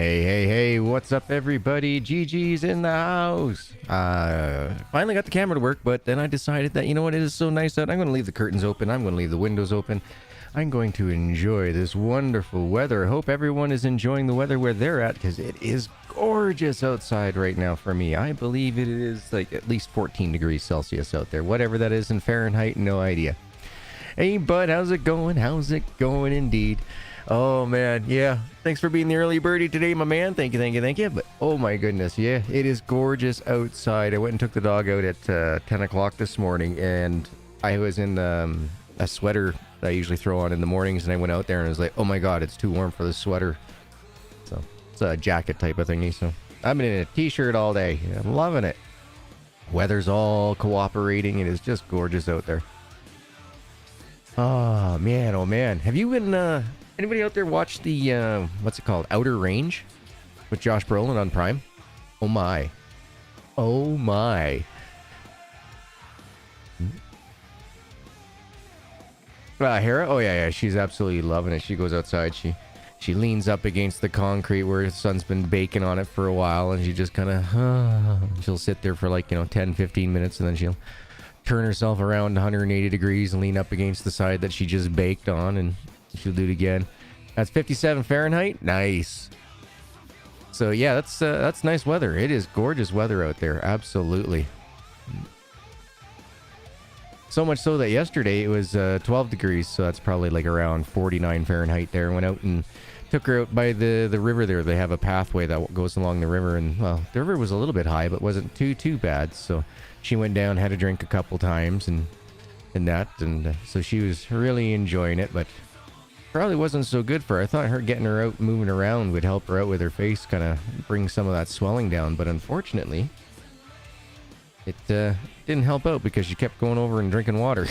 Hey, hey, hey, what's up, everybody? GG's in the house. Finally got the camera to work, but then I decided that, you know what, it is so nice out. I'm going to leave the curtains open. I'm going to leave the windows open. I'm going to enjoy this wonderful weather. I hope everyone is enjoying the weather where they're at, because it is gorgeous outside right now for me. I believe it is like at least 14 degrees Celsius out there. Whatever that is in Fahrenheit, no idea. Hey, bud, how's it going? How's it going indeed? Oh, man, yeah. Thanks for being the early birdie today, my man. Thank you, thank you, thank you. But, oh, my goodness, yeah, it is gorgeous outside. I went and took the dog out at 10 o'clock this morning, and I was in a sweater that I usually throw on in the mornings, and I went out there, and I was like, oh, my God, it's too warm for the sweater. So, it's a jacket type of thingy, so I've been in a t-shirt all day. I'm loving it. Weather's all cooperating. It is just gorgeous out there. Oh, man, oh, man. Have you been, anybody out there watch the, what's it called? Outer Range with Josh Brolin on Prime? Oh my. Oh my. Hera? Oh yeah, yeah. She's absolutely loving it. She goes outside. She leans up against the concrete where the sun's been baking on it for a while, and she just kind of, she'll sit there for like, 10, 15 minutes, and then she'll turn herself around 180 degrees and lean up against the side that she just baked on, and she'll do it again. That's 57 Fahrenheit. Nice. So yeah, that's nice weather. It is gorgeous weather out there. Absolutely. So much so that yesterday it was 12 degrees, so that's probably like around 49 Fahrenheit there. Went out and took her out by the river there. They have a pathway that goes along the river, and well, the river was a little bit high, but wasn't too bad. So she went down, had a drink a couple times, and so she was really enjoying it, but probably wasn't so good for her. I thought her getting her out moving around would help her out with her face, kind of bring some of that swelling down, but unfortunately it didn't help out because she kept going over and drinking water.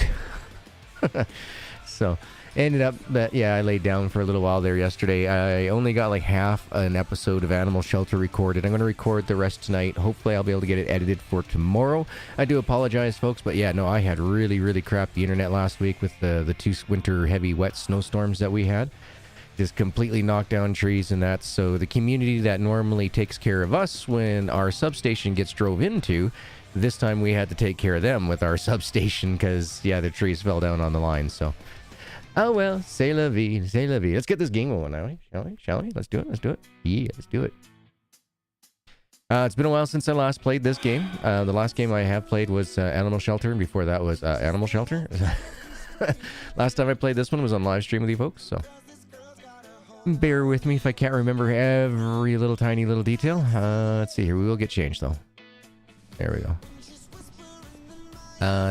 So ended up that, yeah, I laid down for a little while there yesterday. I only got like half an episode of Animal Shelter recorded. I'm going to record the rest tonight. Hopefully I'll be able to get it edited for tomorrow. I do apologize, folks, but yeah, no, I had really crappy internet last week with the two winter heavy wet snowstorms that we had. Just completely knocked down trees and that. So the community that normally takes care of us when our substation gets drove into, this time we had to take care of them with our substation because, yeah, the trees fell down on the line. So, oh well, c'est la vie, c'est la vie. Let's get this game going now, shall we? Let's do it. Yeah, let's do it. It's been a while since I last played this game. The last game I have played was Animal Shelter, and before that was Animal Shelter. Last time I played this one was on live stream with you folks, so bear with me if I can't remember every little tiny little detail. Let's see here. We will get changed though. There we go.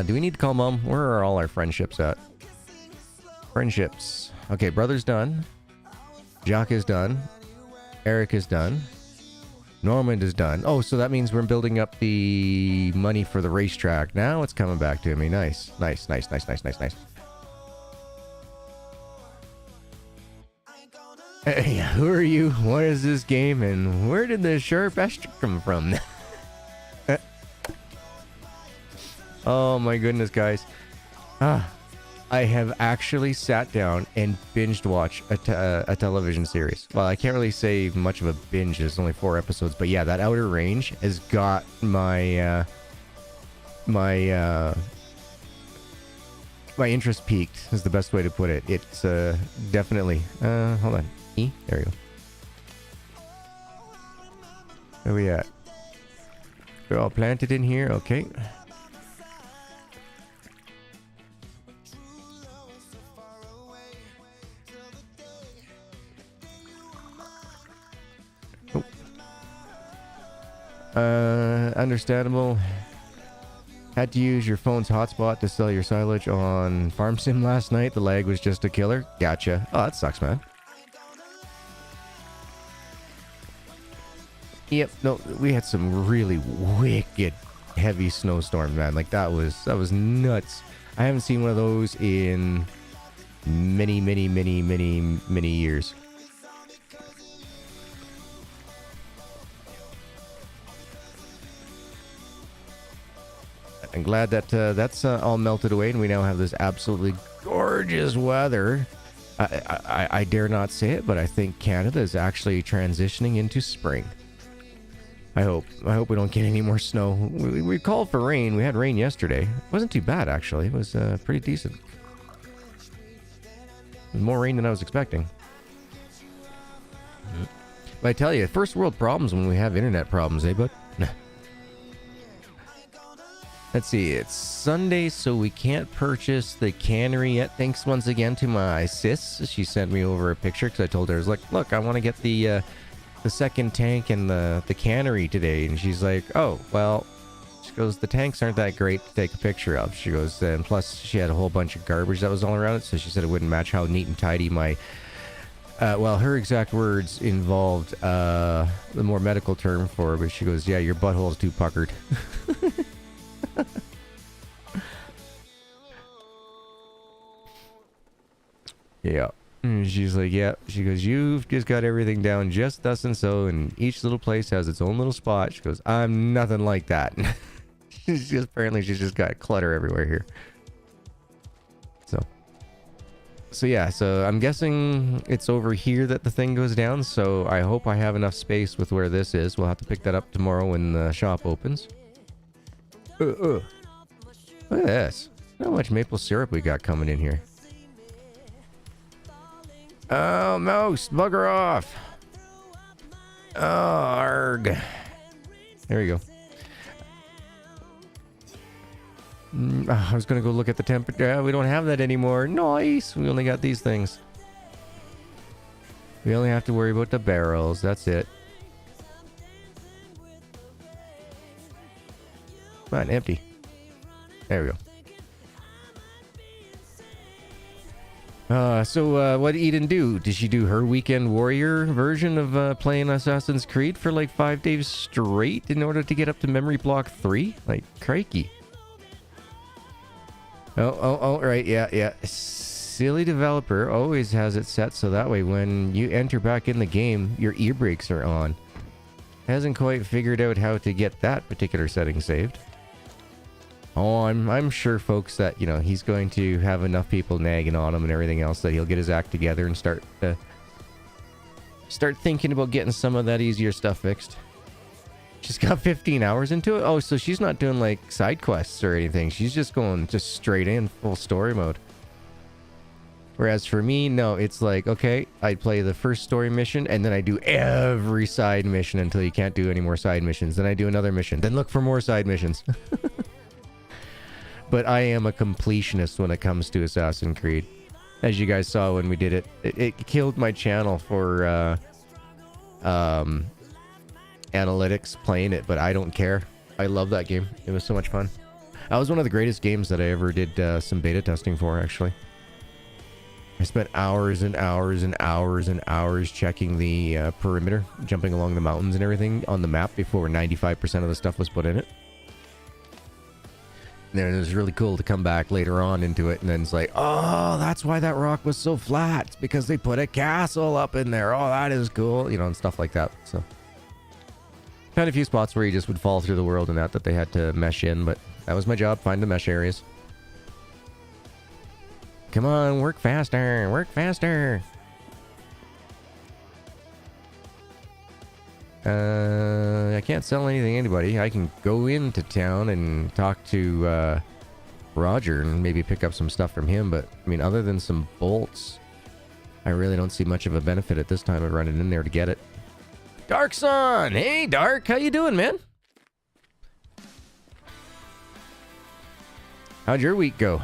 Do we need to call Mom? Where are all our friendships at? Friendships. Okay, brother's done. Jacques is done. Eric is done. Normand is done. Oh, so that means we're building up the money for the racetrack. Now it's coming back to me. Nice. Hey, who are you? What is this game? And where did the sharp extra come from? Oh my goodness, guys. I have actually sat down and binged watched a television series. Well, I can't really say much of a binge. There's only 4 episodes, but yeah, that Outer Range has got my my interest peaked, is the best way to put it. It's definitely hold on. There we go. Where we at? We're all planted in here. Okay. Understandable. Had to use your phone's hotspot to sell your silage on Farm Sim last night. The lag was just a killer. Gotcha. Oh, that sucks, man. Yep. No, we had some really wicked heavy snowstorms, man. Like that was nuts. I haven't seen one of those in many years. I'm glad that that's all melted away and we now have this absolutely gorgeous weather. I dare not say it, but I think Canada is actually transitioning into spring. I hope we don't get any more snow. We called for rain. We had rain yesterday. It wasn't too bad, actually. It was pretty decent. It was more rain than I was expecting. But I tell you, first world problems when we have internet problems, eh, bud? Let's see, it's Sunday, so we can't purchase the cannery yet. Thanks once again to my sis. She sent me over a picture because I told her, I was like, look, I want to get the second tank and the cannery today. And she's like, oh, well, she goes, the tanks aren't that great to take a picture of. She goes, and plus she had a whole bunch of garbage that was all around it, so she said it wouldn't match how neat and tidy my... well, her exact words involved the more medical term for it, but she goes, yeah, your butthole's too puckered. Yeah. And she's like, yeah. She goes, you've just got everything down just thus and so, and each little place has its own little spot. She goes, I'm nothing like that. Apparently she's just got clutter everywhere here. So yeah, so I'm guessing it's over here that the thing goes down, so I hope I have enough space with where this is. We'll have to pick that up tomorrow when the shop opens. Look at this. Look how much maple syrup we got coming in here. Oh, mouse, bugger off. Oh, arg. There we go. I was going to go look at the temperature. We don't have that anymore. Nice. We only got these things. We only have to worry about the barrels. That's it. Come on, empty. There we go. What did Eden do? Did she do her weekend warrior version of playing Assassin's Creed for like 5 days straight in order to get up to memory block 3? Like, crikey. Oh, right, yeah. Silly developer always has it set so that way when you enter back in the game, your ear brakes are on. Hasn't quite figured out how to get that particular setting saved. Oh, I'm sure, folks, that, you know, he's going to have enough people nagging on him and everything else that he'll get his act together and start thinking about getting some of that easier stuff fixed. She's got 15 hours into it? Oh, so she's not doing, like, side quests or anything. She's just going just straight in, full story mode. Whereas for me, no, it's like, okay, I play the first story mission, and then I do every side mission until you can't do any more side missions. Then I do another mission. Then look for more side missions. But I am a completionist when it comes to Assassin's Creed. As you guys saw when we did it. It killed my channel for analytics playing it, but I don't care. I love that game. It was so much fun. That was one of the greatest games that I ever did some beta testing for, actually. I spent hours and hours and hours and hours checking the perimeter, jumping along the mountains and everything on the map before 95% of the stuff was put in it. And then it was really cool to come back later on into it, and then it's like, oh, that's why that rock was so flat. It's because they put a castle up in there. Oh, that is cool. You know, and stuff like that. So, found a few spots where you just would fall through the world and that they had to mesh in, but that was my job, find the mesh areas. Come on, work faster, work faster. I can't sell anything to anybody. I can go into town and talk to Roger and maybe pick up some stuff from him, but I mean, other than some bolts, I really don't see much of a benefit at this time of running in there to get it. Dark Son! Hey, Dark, how you doing, man? How'd your week go?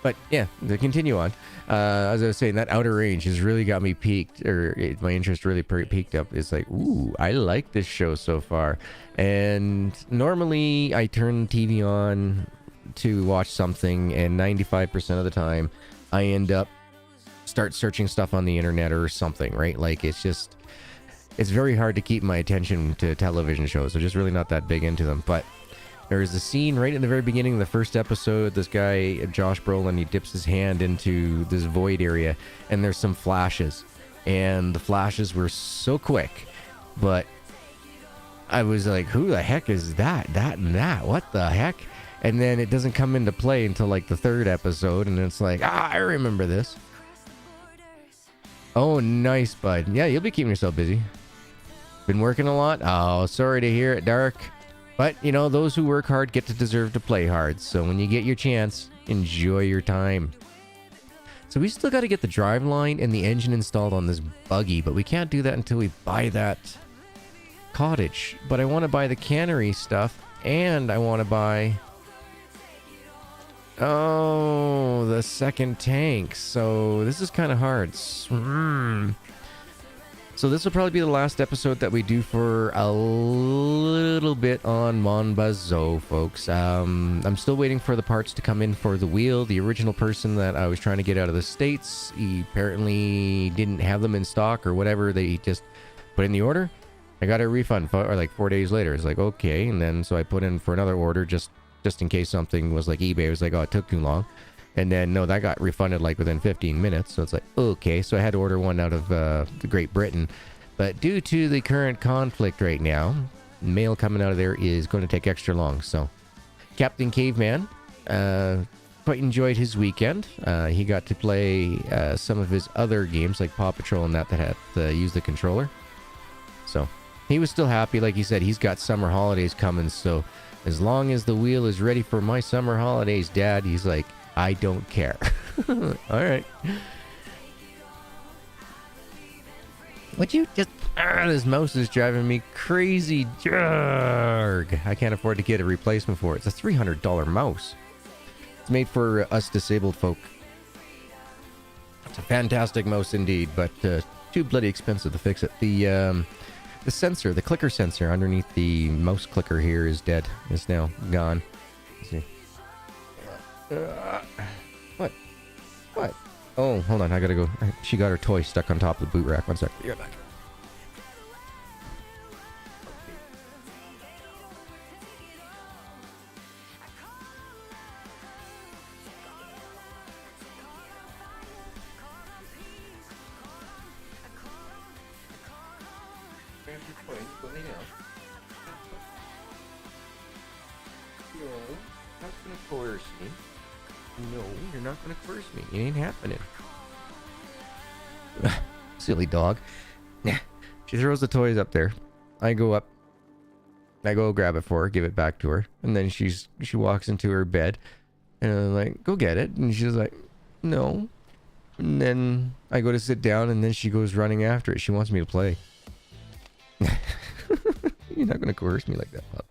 But yeah, to continue on, as I was saying, that outer range has really got me peaked, or my interest really peaked up. It's like, ooh, I like this show so far. And normally I turn the TV on to watch something, and 95% of the time I end up start searching stuff on the internet or something, right? Like, it's very hard to keep my attention to television shows. I'm just really not that big into them. But there's a scene right in the very beginning of the first episode. This guy, Josh Brolin, he dips his hand into this void area, and there's some flashes. And the flashes were so quick, but I was like, who the heck is that? That and that? What the heck? and then it doesn't come into play until like the third episode, and it's like, I remember this. Oh, nice, bud. Yeah, you'll be keeping yourself busy. Been working a lot? Oh, sorry to hear it, Dark. But, you know, those who work hard get to deserve to play hard. So when you get your chance, enjoy your time. So we still got to get the driveline and the engine installed on this buggy, but we can't do that until we buy that cottage. But I want to buy the cannery stuff, and I want to buy... Oh, the second tank. So this is kind of hard. So this will probably be the last episode that we do for a little bit on Mon Bazou, folks. I'm still waiting for the parts to come in for the wheel. The original person that I was trying to get out of the States, he apparently didn't have them in stock or whatever. They just put in the order. I got a refund for like 4 days later. It's like, okay. And then so I put in for another order just in case something was like eBay. It was like, oh, it took too long. And then, no, that got refunded like within 15 minutes. So it's like, okay. So I had to order one out of the Great Britain. But due to the current conflict right now, mail coming out of there is going to take extra long. So Captain Caveman quite enjoyed his weekend. He got to play some of his other games like Paw Patrol and that had to use the controller. So he was still happy. Like he said, he's got summer holidays coming. So as long as the wheel is ready for my summer holidays, Dad, he's like, I don't care. All right. Would you just... this mouse is driving me crazy. Jarg. I can't afford to get a replacement for it. It's a $300 mouse. It's made for us disabled folk. It's a fantastic mouse indeed, but too bloody expensive to fix it. The sensor, the clicker sensor underneath the mouse clicker here is dead. It's now gone. Let's see. What? Oh, hold on. I gotta go. She got her toy stuck on top of the boot rack. One sec. You're back. No, you're not gonna coerce me. It ain't happening. Silly dog. She throws the toys up there. I go up. I go grab it for her, give it back to her, and then she walks into her bed, and I'm like, "Go get it," and she's like, "No." And then I go to sit down, and then she goes running after it. She wants me to play. You're not gonna coerce me like that, pup.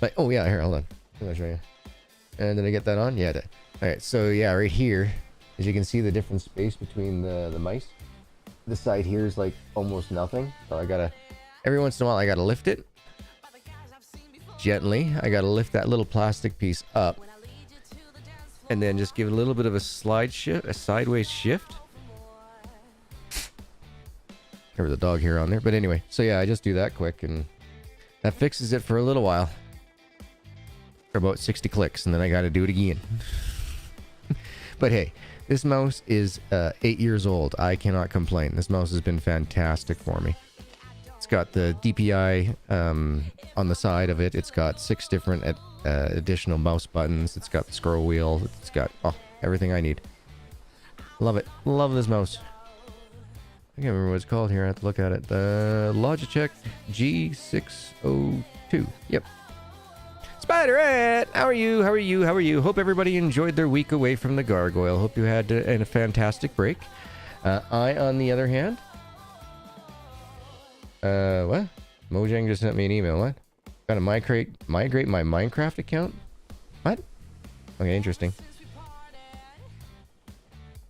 But oh yeah, here, hold on. I'll show you. And did I get that on? Yeah, I did. Alright, so yeah, right here, as you can see the different space between the mice. This side here is like almost nothing. So I gotta, every once in a while I gotta lift it. Gently. I gotta lift that little plastic piece up. And then just give it a little bit of a slide shift, a sideways shift. Cover the dog hair on there. But anyway, so yeah, I just do that quick and that fixes it for a little while. For about 60 clicks, and then I gotta do it again. But hey, this mouse is 8 years old. I cannot complain. This mouse has been fantastic for me. It's got the DPI on the side of it. It's got 6 different additional mouse buttons. It's got the scroll wheel. It's got everything I need. Love it. Love this mouse. I can't remember what it's called here. I have to look at it. The Logitech G602. Yep. Spider-Rat! How are you? How are you? How are you? Hope everybody enjoyed their week away from the gargoyle. Hope you had a fantastic break. I, on the other hand... what? Mojang just sent me an email. What? Gotta migrate my Minecraft account? What? Okay, interesting.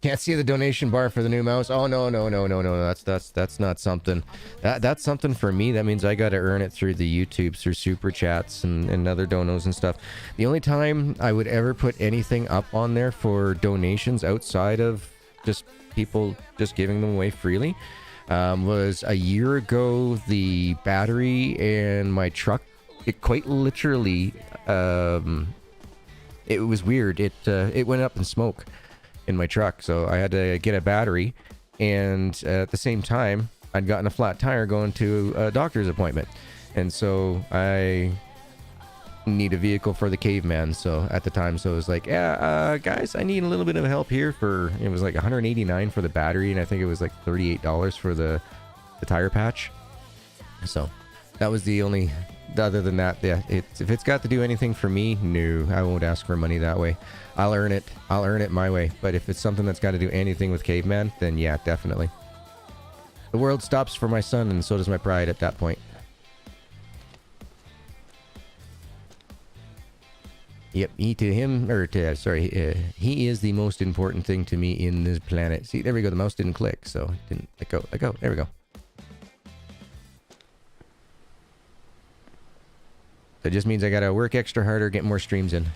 Can't see the donation bar for the new mouse. Oh no. That's not something. That's something for me. That means I gotta earn it through the YouTubes, through super chats and other donos and stuff. The only time I would ever put anything up on there for donations outside of just people just giving them away freely was a year ago. The battery in my truck, it quite literally, it was weird. It went up in smoke in my truck, so I had to get a battery, and at the same time I'd gotten a flat tire going to a doctor's appointment, and so I need a vehicle for the caveman. So at the time, so it was like, yeah, guys, I need a little bit of help here for, it was like 189 for the battery, and I think it was like $38 for the tire patch. So that was the only, other than that, yeah, if it's got to do anything for me, no, I won't ask for money that way. I'll earn it my way. But if it's something that's got to do anything with caveman, then yeah, definitely. The world stops for my son, and so does my pride at that point. Yep, he is the most important thing to me in this planet. See, there we go, the mouse didn't click, so didn't let go, there we go. That just means I gotta work extra harder, get more streams in.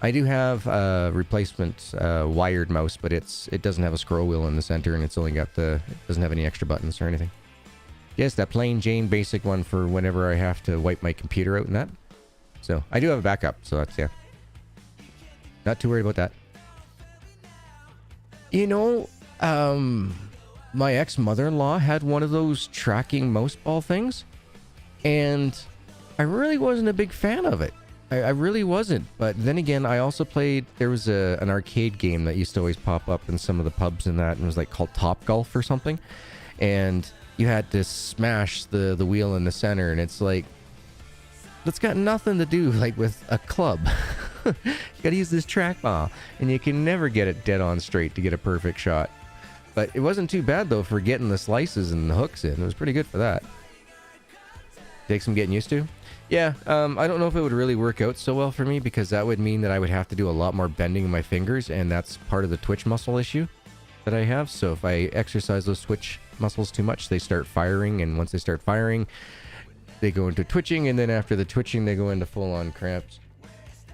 I do have a replacement wired mouse, but it doesn't have a scroll wheel in the center, and it's only got it doesn't have any extra buttons or anything. Yes, that plain Jane basic one for whenever I have to wipe my computer out and that. So I do have a backup, so that's, yeah. Not too worried about that. You know, my ex-mother-in-law had one of those tracking mouse ball things, and I really wasn't a big fan of it. I really wasn't. But then again, I also played, there was an arcade game that used to always pop up in some of the pubs and that, and it was like called Top Golf or something. And you had to smash the wheel in the center, and it's like, that's got nothing to do like with a club. You gotta use this trackball, and you can never get it dead on straight to get a perfect shot. But it wasn't too bad though for getting the slices and the hooks in. It was pretty good for that. Takes some getting used to. Yeah, I don't know if it would really work out so well for me, because that would mean that I would have to do a lot more bending in my fingers, and that's part of the twitch muscle issue that I have. So if I exercise those twitch muscles too much, they start firing, and once they start firing, they go into twitching, and then after the twitching, they go into full-on cramps.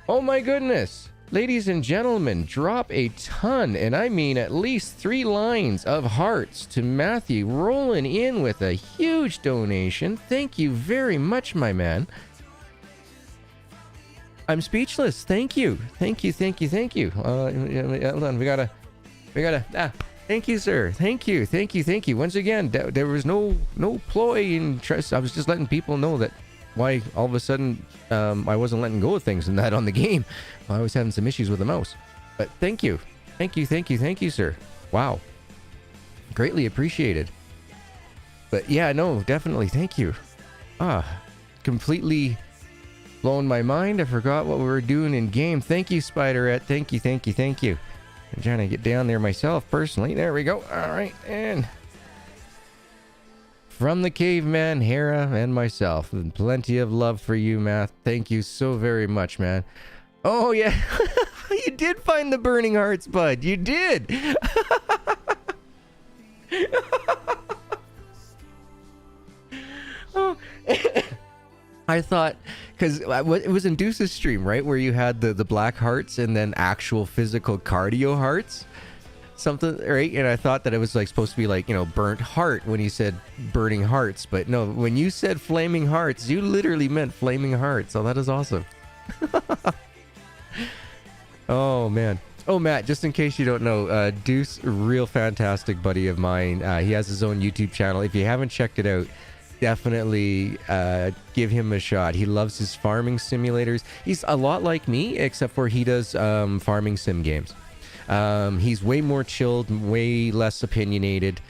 Oh my goodness! Ladies and gentlemen, drop a ton, and I mean at least 3 lines of hearts to Matthew, rolling in with a huge donation. Thank you very much, my man. I'm speechless. Thank you. Thank you, thank you, thank you. Hold on, we gotta, thank you, sir. Thank you, thank you, thank you. Once again, there was no ploy in trust. I was just letting people know that why all of a sudden I wasn't letting go of things and that on the game. I was having some issues with the mouse. But thank you. Thank you, thank you, thank you, sir. Wow. Greatly appreciated. But yeah, no, definitely, thank you. Completely blown my mind. I forgot what we were doing in game. Thank you, Spiderette. Thank you, thank you, thank you. I'm trying to get down there myself personally. There we go. All right, and from the caveman, Hera, and myself, and plenty of love for you, Matt. Thank you so very much, man. Oh yeah, you did find the burning hearts, bud. You did. Oh. I thought, because it was in Deuce's stream, right, where you had the black hearts and then actual physical cardio hearts, something, right? And I thought that it was like supposed to be like, you know, burnt heart when you said burning hearts, but no, when you said flaming hearts, you literally meant flaming hearts. So that is awesome. Oh man. Oh, Matt, just in case you don't know, Deuce, real fantastic buddy of mine. He has his own YouTube channel. If you haven't checked it out, definitely give him a shot. He loves his farming simulators. He's a lot like me, except for he does farming sim games. He's way more chilled, way less opinionated.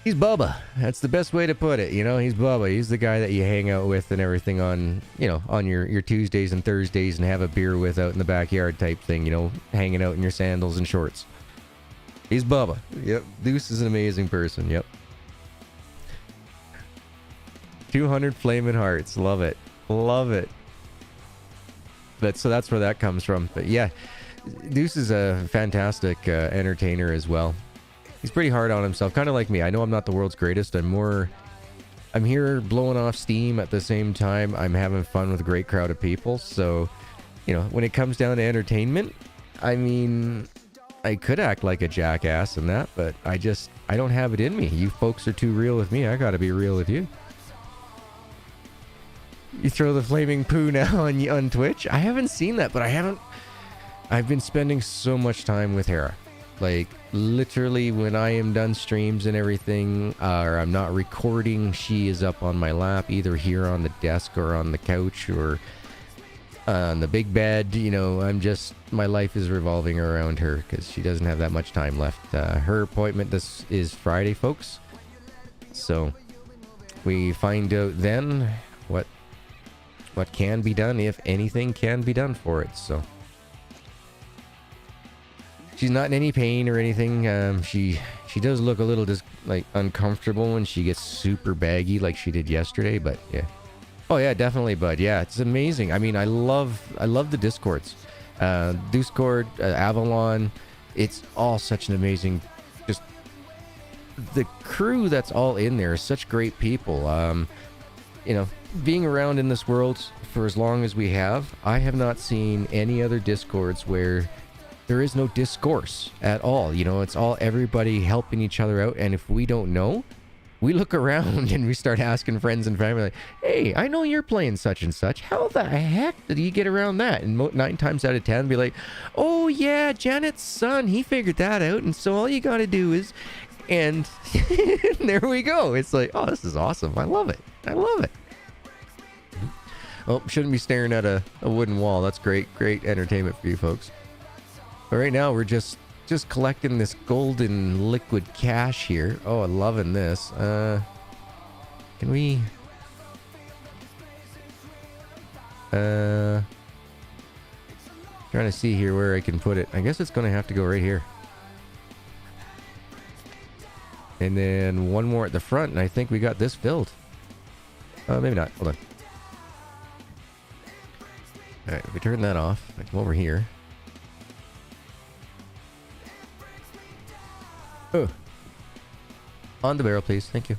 He's Bubba. That's the best way to put it. You know, he's Bubba. He's the guy that you hang out with and everything on, you know, on your Tuesdays and Thursdays and have a beer with out in the backyard type thing, you know, hanging out in your sandals and shorts. He's Bubba. Yep. Deuce is an amazing person. Yep. 200 flaming hearts. Love it. Love it. So that's where that comes from. But yeah, Deuce is a fantastic entertainer as well. He's pretty hard on himself, kind of like me. I know I'm not the world's greatest. I'm here blowing off steam at the same time. I'm having fun with a great crowd of people. So, you know, when it comes down to entertainment, I mean, I could act like a jackass and that, but I don't have it in me. You folks are too real with me. I gotta be real with you. You throw the flaming poo now on Twitch? I haven't seen that, but I've been spending so much time with Hera. Like, literally, when I am done streams and everything, or I'm not recording, she is up on my lap, either here on the desk or on the couch or on the big bed. You know, my life is revolving around her because she doesn't have that much time left. Her appointment is Friday, folks. So we find out then what can be done, if anything can be done for it. So she's not in any pain or anything. She does look a little like uncomfortable when she gets super baggy like she did yesterday, but yeah. Oh yeah, definitely, bud. Yeah, it's amazing. I mean, I love the Discords. Discord, Avalon, it's all such an amazing, just the crew that's all in there is such great people. You know, being around in this world for as long as we have, I have not seen any other Discords where there is no discourse at all. You know, it's all everybody helping each other out. And if we don't know, we look around and we start asking friends and family, like, hey, I know you're playing such and such. How the heck did you get around that? And 9 times out of 10, be like, oh yeah, Janet's son, he figured that out. And so all you got to do is, and there we go. It's like, oh, this is awesome. I love it. I love it. Oh, shouldn't be staring at a wooden wall. That's great entertainment for you folks. But right now we're just collecting this golden liquid cash here. Oh, I'm loving this. Can we trying to see here where I can put it. I guess it's gonna have to go right here. And then one more at the front, and I think we got this filled. Maybe not. Hold on. Alright, if we turn that off, I come over here. Oh. On the barrel, please. Thank you.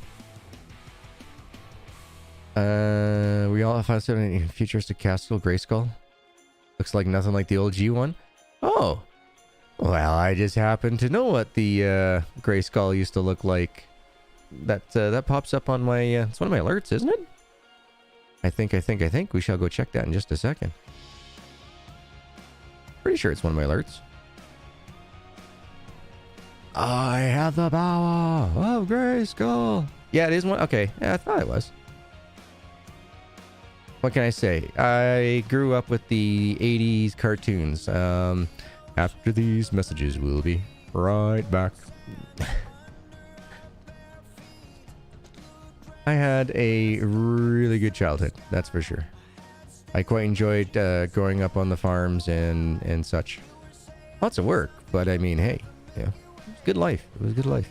We all found something futuristic castle, Grayskull. Looks like nothing like the old G one. Oh. Well, I just happen to know what the Grayskull used to look like. That pops up on my it's one of my alerts, isn't it? I think we shall go check that in just a second. Pretty sure it's one of my alerts. I have the power of Grayskull. Yeah, it is one. Okay, yeah, I thought it was. What can I say? I grew up with the 80s cartoons. After these messages, we'll be right back. I had a really good childhood, that's for sure. I quite enjoyed growing up on the farms and such. Lots of work, but I mean, hey, yeah, it was good life. It was good life.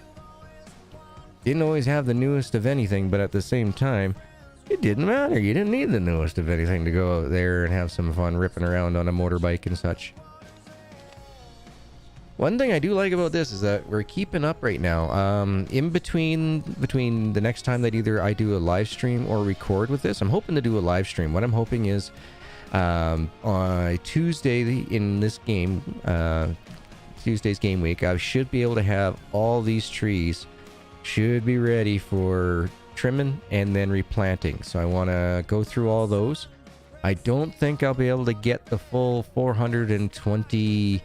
Didn't always have the newest of anything, but at the same time, it didn't matter. You didn't need the newest of anything to go out there and have some fun ripping around on a motorbike and such. One thing I do like about this is that we're keeping up right now. In between the next time that either I do a live stream or record with this, I'm hoping to do a live stream. What I'm hoping is on Tuesday in this game, Tuesday's game week, I should be able to have all these trees should be ready for trimming and then replanting. So I want to go through all those. I don't think I'll be able to get the full 420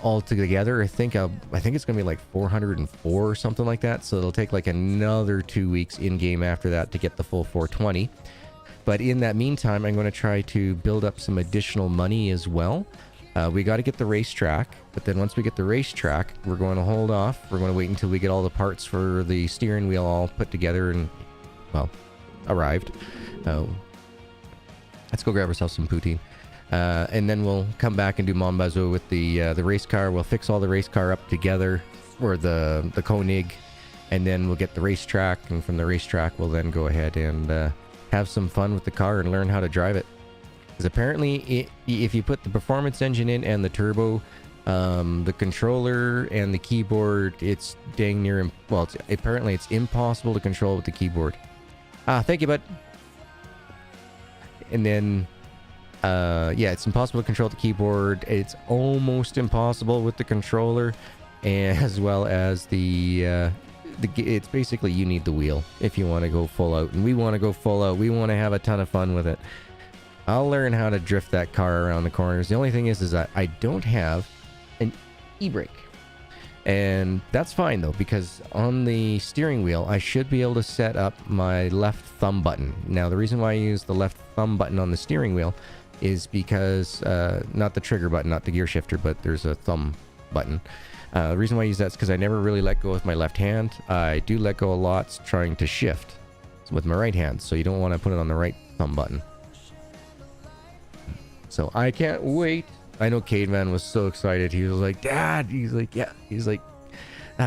all together. I think it's gonna be like 404 or something like that, so it'll take like another 2 weeks in game after that to get the full 420. But in that meantime, I'm going to try to build up some additional money as well. We got to get the racetrack, but then once we get the racetrack, we're going to hold off. We're going to wait until we get all the parts for the steering wheel all put together and, well, arrived. Let's go grab ourselves some poutine. And then we'll come back and do Mon Bazou with the race car. We'll fix all the race car up together, or the Koenig, and then we'll get the racetrack. And from the racetrack, we'll then go ahead and have some fun with the car and learn how to drive it. Because apparently, if you put the performance engine in and the turbo, the controller and the keyboard, it's dang near. Well, apparently it's impossible to control with the keyboard. Thank you, bud. And then. Yeah, it's impossible to control the keyboard. It's almost impossible with the controller, and as well as it's basically you need the wheel if you want to go full out, and we want to go full out. We want to have a ton of fun with it. I'll learn how to drift that car around the corners. The only thing is that I don't have an e-brake. And that's fine though, because on the steering wheel, I should be able to set up my left thumb button. Now, the reason why I use the left thumb button on the steering wheel is because, not the trigger button, not the gear shifter, but there's a thumb button. The reason why I use that is because I never really let go with my left hand. I do let go a lot trying to shift with my right hand, so you don't want to put it on the right thumb button. So I can't wait. I know Caveman was so excited. He was like, Dad, he's like, yeah. He's like,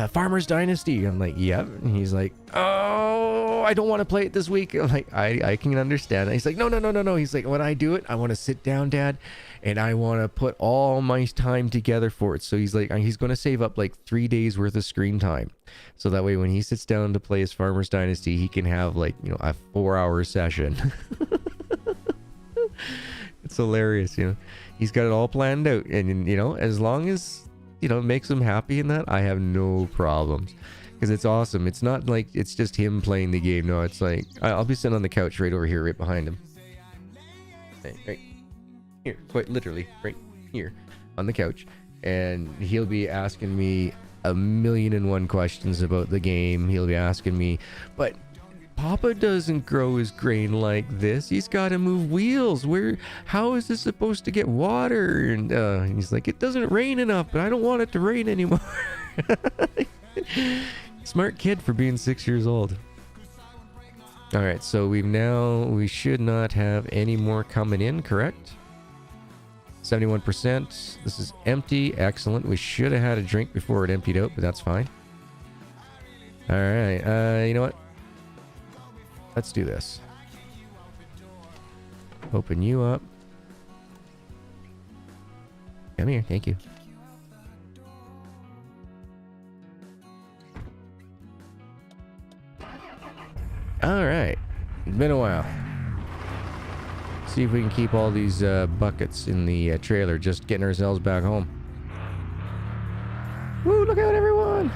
Farmer's Dynasty. I'm like, yep. And he's like, oh, I don't want to play it this week. I'm like, I can understand. And he's like, no. He's like, when I do it, I want to sit down, Dad, and I want to put all my time together for it. So he's like, he's going to save up like 3 days worth of screen time. So that way when he sits down to play his Farmer's Dynasty, he can have like, you know, a 4-hour session. It's hilarious, you know. He's got it all planned out, and you know, as long as, you know, it makes him happy in that, I have no problems, because it's awesome. It's not like it's just him playing the game. No, it's like I'll be sitting on the couch right over here, right behind him, right here, quite literally right here on the couch, and he'll be asking me 1,000,001 questions about the game. He'll be asking me, but Papa doesn't grow his grain like this. He's got to move wheels. How is this supposed to get water? And he's like, it doesn't rain enough, but I don't want it to rain anymore. Smart kid for being 6 years old. All right, so we should not have any more coming in, correct? 71%. This is empty. Excellent. We should have had a drink before it emptied out, but that's fine. All right. You know what? Let's do this. Open you up. Come here. Thank you. All right. It's been a while. See if we can keep all these buckets in the trailer. Just getting ourselves back home. Woo, look out, everyone.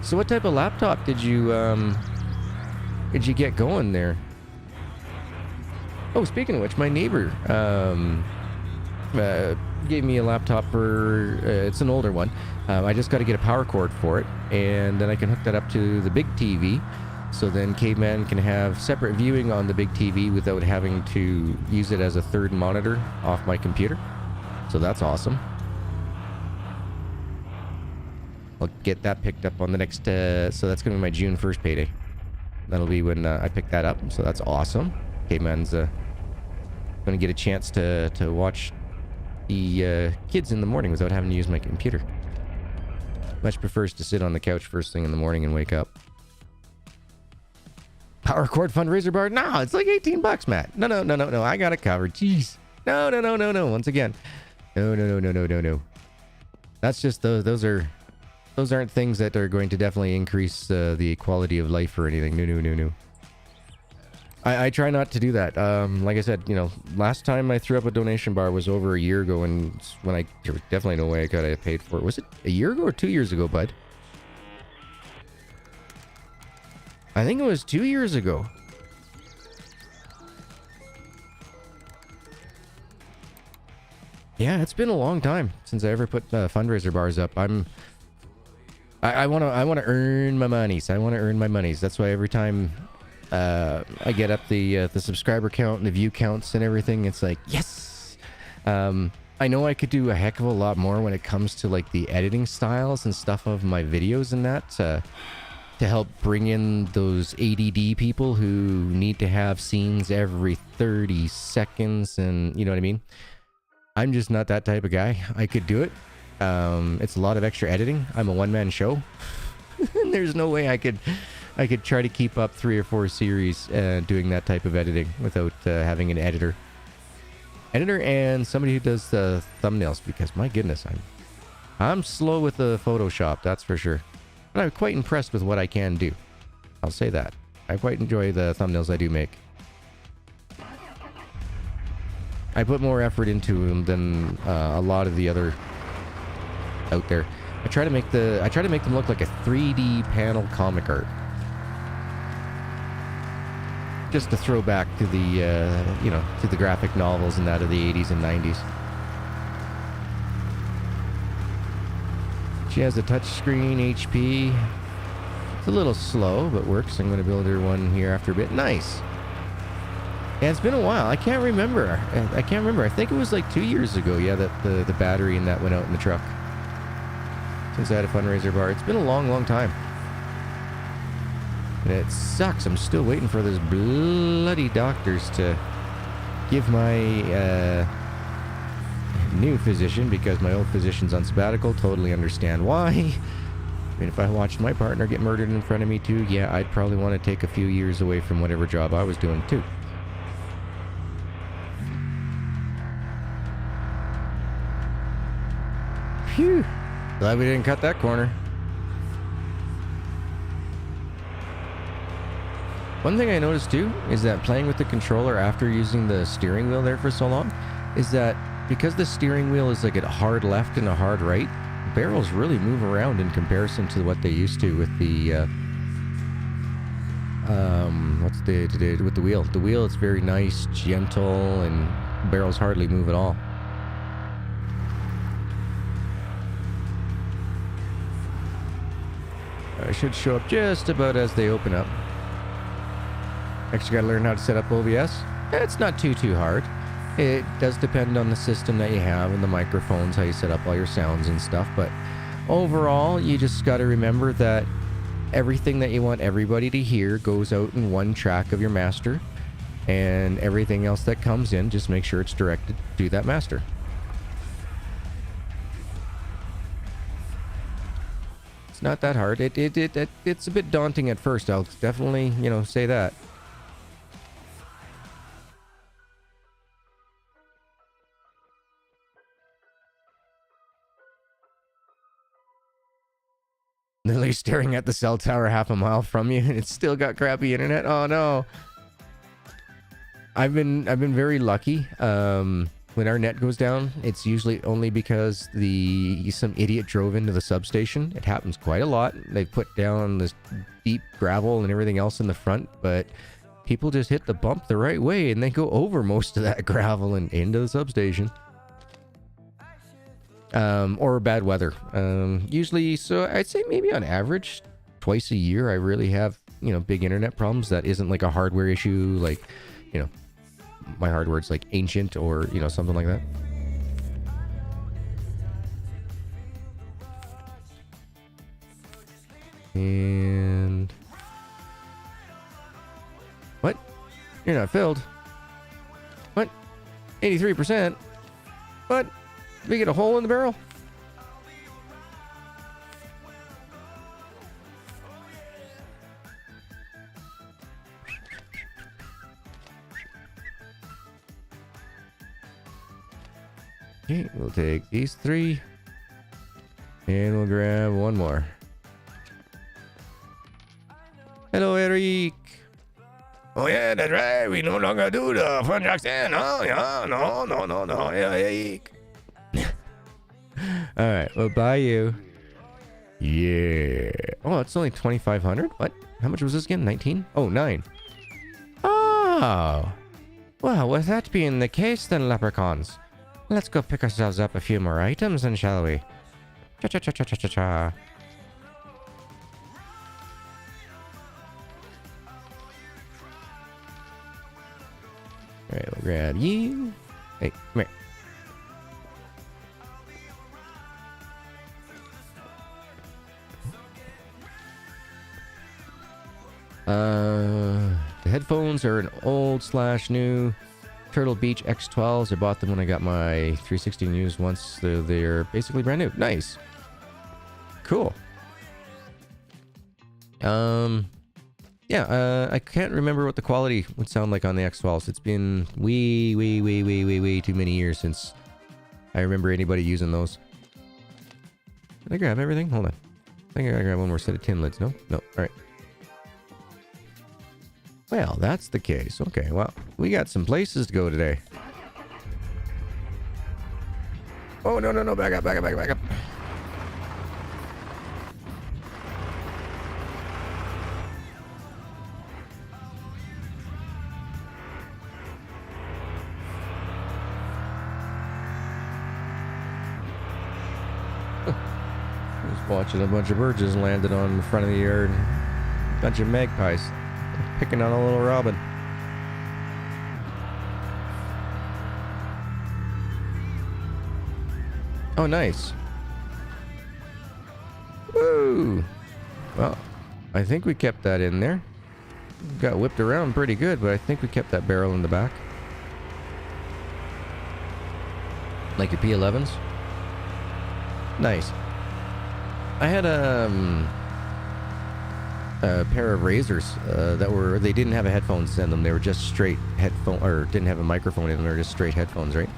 So what type of laptop did you get going there? Oh, speaking of which, my neighbor gave me a laptop for it's an older one. I just got to get a power cord for it, and then I can hook that up to the big TV, so then Caveman can have separate viewing on the big TV without having to use it as a third monitor off my computer. So that's awesome. I'll get that picked up on the next so that's gonna be my June 1st payday. That'll be when I pick that up, so that's awesome. Caveman's gonna get a chance to watch the kids in the morning without having to use my computer. Much prefers to sit on the couch first thing in the morning and wake up. Power cord fundraiser bar? No, it's like 18 bucks, Matt. No, I got it covered. Jeez. No. Once again. No. That's just those aren't things that are going to definitely increase the quality of life or anything. No. I try not to do that. Like I said, you know, last time I threw up a donation bar was over a year ago, and when there was definitely no way I could have paid for it. Was it a year ago or 2 years ago, bud? I think it was 2 years ago. Yeah, it's been a long time since I ever put fundraiser bars up. I want to earn my monies. I want to earn my monies. That's why every time I get up the subscriber count and the view counts and everything, it's like, yes. I know I could do a heck of a lot more when it comes to like the editing styles and stuff of my videos and that to help bring in those ADD people who need to have scenes every 30 seconds, and you know what I mean? I'm just not that type of guy. I could do it. It's a lot of extra editing. I'm a one-man show. There's no way I could try to keep up 3 or 4 series doing that type of editing without having an editor and somebody who does the thumbnails, because my goodness, I'm slow with the Photoshop, that's for sure. But I'm quite impressed with what I can do. I'll say that. I quite enjoy the thumbnails I do make. I put more effort into them than a lot of the other out there. I try to make them look like a 3D panel comic art. Just to throw back to the to the graphic novels and that of the 80s and 90s. She has a touchscreen HP. It's a little slow, but works. I'm going to build her one here after a bit. Nice. Yeah, it's been a while. I can't remember. I think it was like 2 years ago, yeah, that the battery in that went out in the truck. Since I had a fundraiser bar. It's been a long, long time. And it sucks. I'm still waiting for those bloody doctors to give my new physician, because my old physician's on sabbatical. Totally understand why. I mean, if I watched my partner get murdered in front of me too, yeah, I'd probably want to take a few years away from whatever job I was doing too. Phew. Glad we didn't cut that corner. One thing I noticed too is that playing with the controller after using the steering wheel there for so long is that because the steering wheel is like a hard left and a hard right, barrels really move around in comparison to what they used to with the with the wheel. The wheel is very nice, gentle, and barrels hardly move at all. I should show up just about as they open up. Actually, gotta learn how to set up OBS. It's not too hard. It does depend on the system that you have and the microphones, how you set up all your sounds and stuff. But overall, you just gotta remember that everything that you want everybody to hear goes out in one track of your master. And everything else that comes in, just make sure it's directed to that master. It's not that hard. It's a bit daunting at first. I'll definitely, say that. Literally staring at the cell tower half a mile from you, and it's still got crappy internet. Oh no! I've been very lucky. When our net goes down, it's usually only because some idiot drove into the substation. It happens quite a lot. They put down this deep gravel and everything else in the front, but people just hit the bump the right way and they go over most of that gravel and into the substation. Or bad weather. Usually, so I'd say maybe on average, twice a year, I really have, big internet problems. That isn't like a hardware issue, like, my hardware's like ancient or, something like that. And what? You're not filled. What? 83%? What? Did we get a hole in the barrel? Okay, we'll take these 3. And we'll grab one more. Hello, Eric. Oh, yeah, that's right. We no longer do the fun trucks in. Oh, yeah, no, Eric. Alright, we'll buy you. Yeah. Oh, it's only 2,500? What? How much was this again? 19? Oh, 9. Oh. Well, with that being the case, then, leprechauns, let's go pick ourselves up a few more items, then, shall we? Cha-cha-cha-cha-cha-cha. Alright, we'll grab you. Hey, come here. The headphones are an old/new Turtle Beach X12s. I bought them when I got my 360 used once. They're basically brand new. Nice. Cool. Yeah, I can't remember what the quality would sound like on the X12s. It's been way too many years since I remember anybody using those. Did I grab everything? Hold on. I think I gotta grab one more set of tin lids. No? No. Alright. Well, that's the case. Okay, well, we got some places to go today. Oh, no. Back up. Those Watching a bunch of birds just landed on the front of the yard. A bunch of magpies picking on a little robin. Oh, nice. Woo! Well, I think we kept that in there. Got whipped around pretty good, but I think we kept that barrel in the back. Like your P11s. Nice. I had a pair of razors that were, they didn't have a headphones in them. They were just straight headphone, or didn't have a microphone in them. They were just straight headphones, right?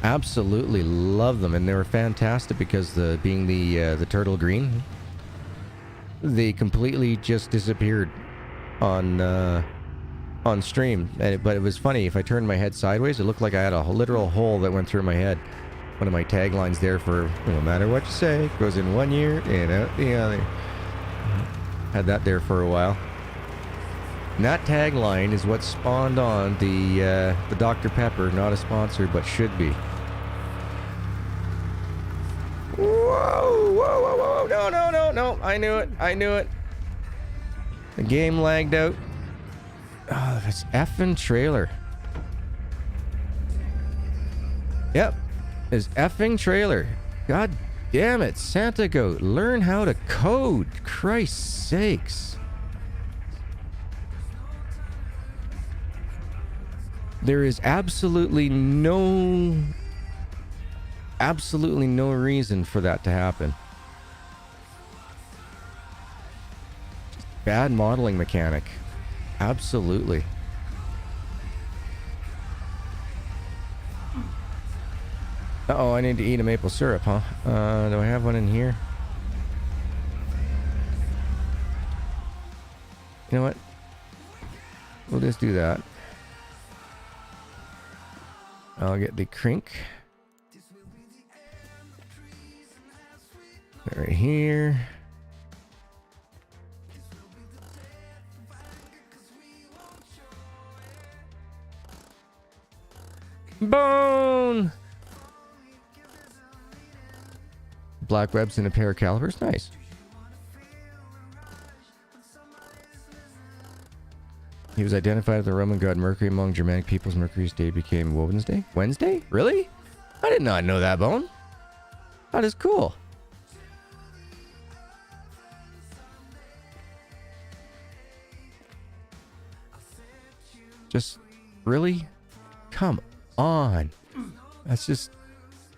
Absolutely love them, and they were fantastic because being the turtle green, they completely just disappeared on stream. But it was funny, if I turned my head sideways, it looked like I had a literal hole that went through my head. One of my taglines there for no matter what you say, goes in one ear and out the other. Had that there for a while. And that tagline is what spawned on the Dr. Pepper, not a sponsor, but should be. Whoa, whoa, whoa, whoa, no, no, no, no, I knew it, I knew it. The game lagged out. Oh, that's effing trailer. Yep, it's effing trailer. God damn it, Santa Goat, learn how to code, Christ's sakes. There is absolutely no reason for that to happen. Just bad modeling mechanic. Absolutely. Uh-oh, I need to eat a maple syrup, huh? Do I have one in here? You know what? We'll just do that. I'll get the crink. Right here. Bone! Black webs and a pair of calipers. Nice. He was identified as the Roman god Mercury. Among Germanic peoples, Mercury's day became Woven's Day. Wednesday? Really? I did not know that, Bone. That is cool. Just, really? Come on. That's just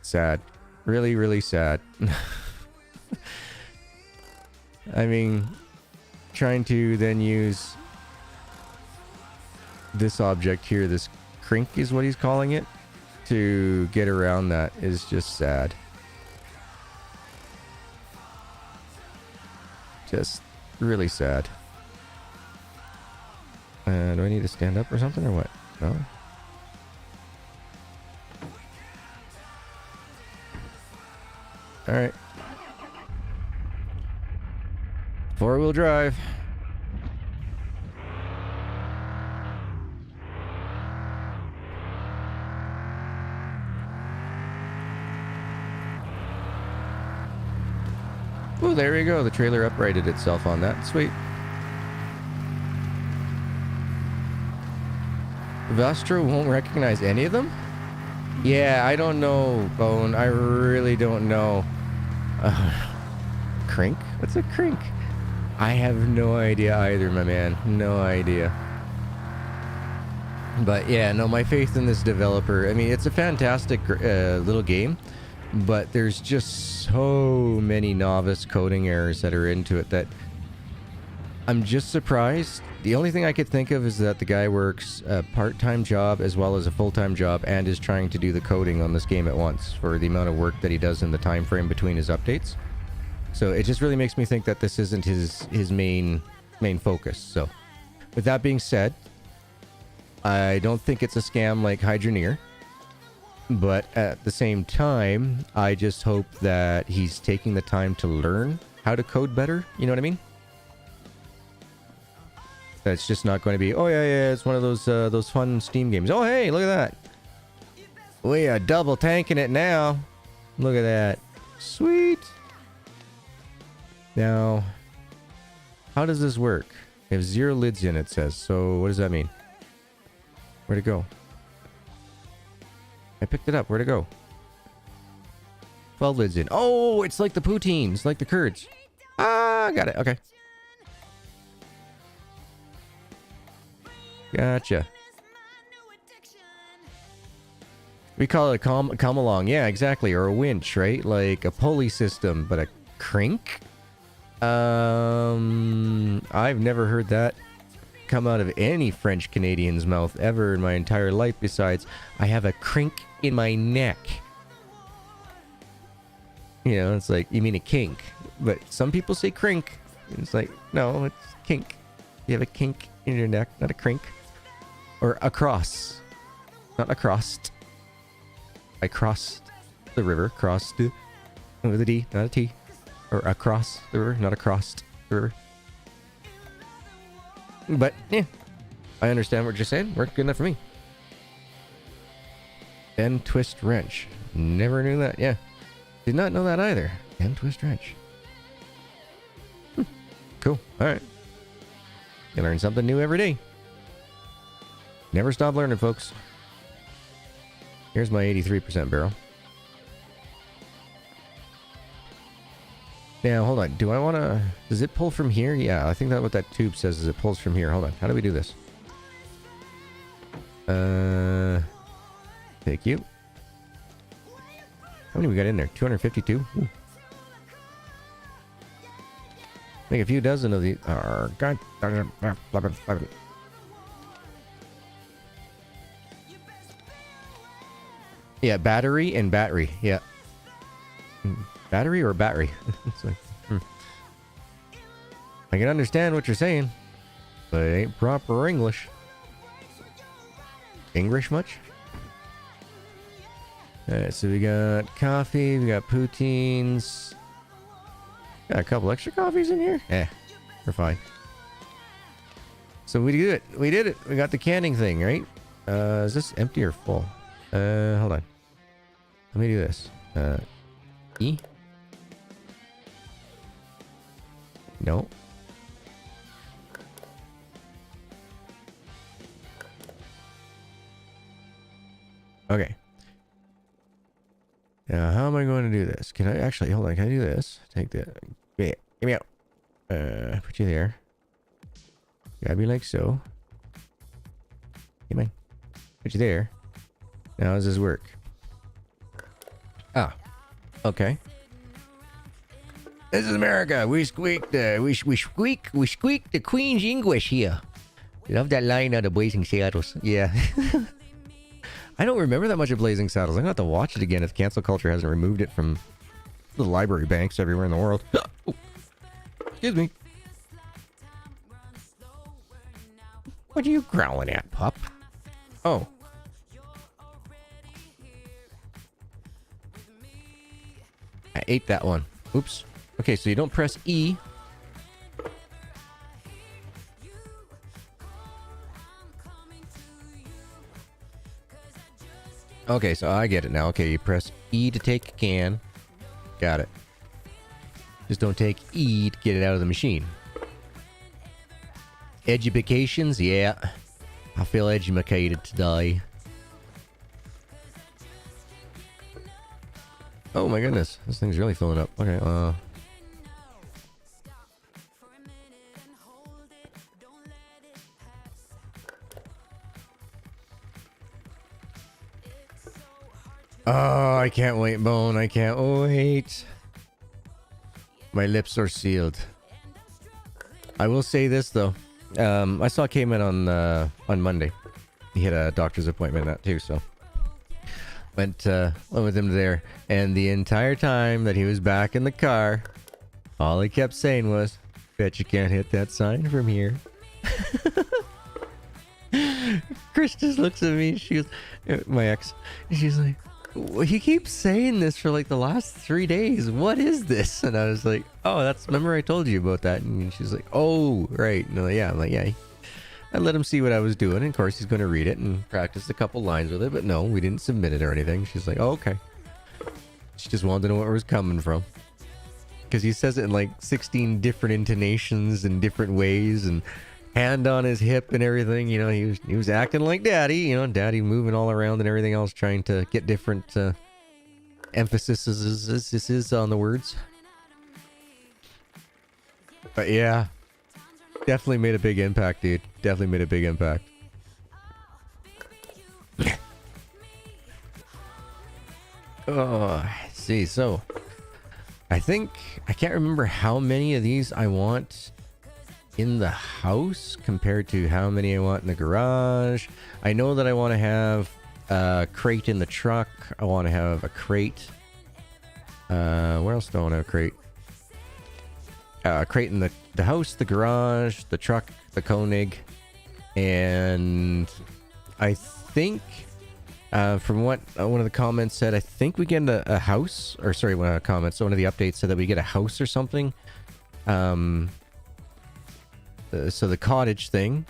sad. Really, really sad. I mean, trying to then use this object here, this crink is what he's calling it, to get around that is just sad. Just really sad. Do I need to stand up or something or what? No? Alright. Four-wheel drive. Oh, there we go. The trailer uprighted itself on that. Sweet. Vostro won't recognize any of them? Yeah, I don't know, Bone. I really don't know. Crink? What's a crink? I have no idea either, my man. No idea. But yeah, no, my faith in this developer. I mean, it's a fantastic little game, but there's just so many novice coding errors that are into it that I'm just surprised. The only thing I could think of is that the guy works a part-time job as well as a full-time job and is trying to do the coding on this game at once for the amount of work that he does in the time frame between his updates. So it just really makes me think that this isn't his main focus. So with that being said, I don't think it's a scam like Hydroneer. But at the same time, I just hope that he's taking the time to learn how to code better. You know what I mean? That's just not going to be, oh yeah, it's one of those fun Steam games. Oh hey, look at that. We are double tanking it now. Look at that. Sweet. Now, how does this work? We have 0 lids in, it says. So what does that mean? Where'd it go? I picked it up. Where'd it go? 12 lids in. Oh, it's like the poutines, like the curds. Ah, got it. Okay. Gotcha. We call it a come along. Yeah, exactly. Or a winch, right? Like a pulley system, but a crink? I've never heard that come out of any French Canadian's mouth ever in my entire life. Besides, I have a crink in my neck. You know, it's like, you mean a kink. But some people say crink. It's like, no, it's kink. You have a kink in your neck, not a crink. Or across. Not across. I crossed the river. Crossed with a D, not a T. Or across the river, not across the river. But, yeah. I understand what you're saying. Worked good enough for me. Bend, twist, wrench. Never knew that. Yeah. Did not know that either. Bend, twist, wrench. Cool. Alright. You learn something new every day. Never stop learning, folks. Here's my 83% barrel. Now, hold on. Do I want to... Does it pull from here? Yeah, I think that's what that tube says is it pulls from here. Hold on. How do we do this? Thank you. How many we got in there? 252? Ooh. Make a few dozen of these. God. Yeah, battery and battery. Yeah. Battery or battery? It's like, I can understand what you're saying, but it ain't proper English. English much? Alright, so we got coffee, we got poutines. Got a couple extra coffees in here? Eh, we're fine. So we did it. We did it. We got the canning thing, right? Is this empty or full? Hold on. Let me do this. E? No. Okay. Now, how am I going to do this? Can I actually... Hold on. Can I do this? Take the... Wait. Get me out. Put you there. Gotta be like so. Come on. Put you there. Now, how does this work? Ah. Okay. This is America. We squeaked, we squeak the Queen's English here. Love that line out of Blazing Saddles. Yeah. I don't remember that much of Blazing Saddles. I'm gonna have to watch it again if cancel culture hasn't removed it from the library banks everywhere in the world. Oh. Excuse me. What are you growling at, pup? Oh. I ate that one. Oops. Okay, so you don't press E. Okay, so I get it now. Okay, you press E to take a can. Got it. Just don't take E to get it out of the machine. Educations? Yeah. I feel educated today. Oh my goodness. This thing's really filling up. Okay, Oh, I can't wait, Bone. I can't wait. My lips are sealed. I will say this though. I saw Cayman on Monday. He had a doctor's appointment that too, so went with him there. And the entire time that he was back in the car, all he kept saying was, "Bet you can't hit that sign from here." Chris just looks at me. She goes, my ex. And she's like, well, he keeps saying this for like the last 3 days. What is this? And I was like, oh, that's, remember I told you about that? And she's like, oh, right. And I'm like, yeah. I'm like, yeah. I let him see what I was doing. And of course, he's going to read it and practice a couple lines with it. But no, we didn't submit it or anything. She's like, oh, okay. She just wanted to know where it was coming from. because he says it in like 16 different intonations and different ways, and hand on his hip and everything. You know, he was acting like daddy. You know, daddy moving all around and everything else, trying to get different emphasis on the words. But yeah, definitely made a big impact, dude. Definitely made a big impact. Oh, let's see. So, I think I can't remember how many of these I want in the house compared to how many I want in the garage. I know that I want to have a crate in the truck. I want to have a crate. Where else do I want to have a crate? A crate in the house, the garage, the truck, the Koenig, and I think from what one of the comments said, I think we get a house, or sorry, one of the comments, so one of the updates said that we get a house or something. So the cottage thing,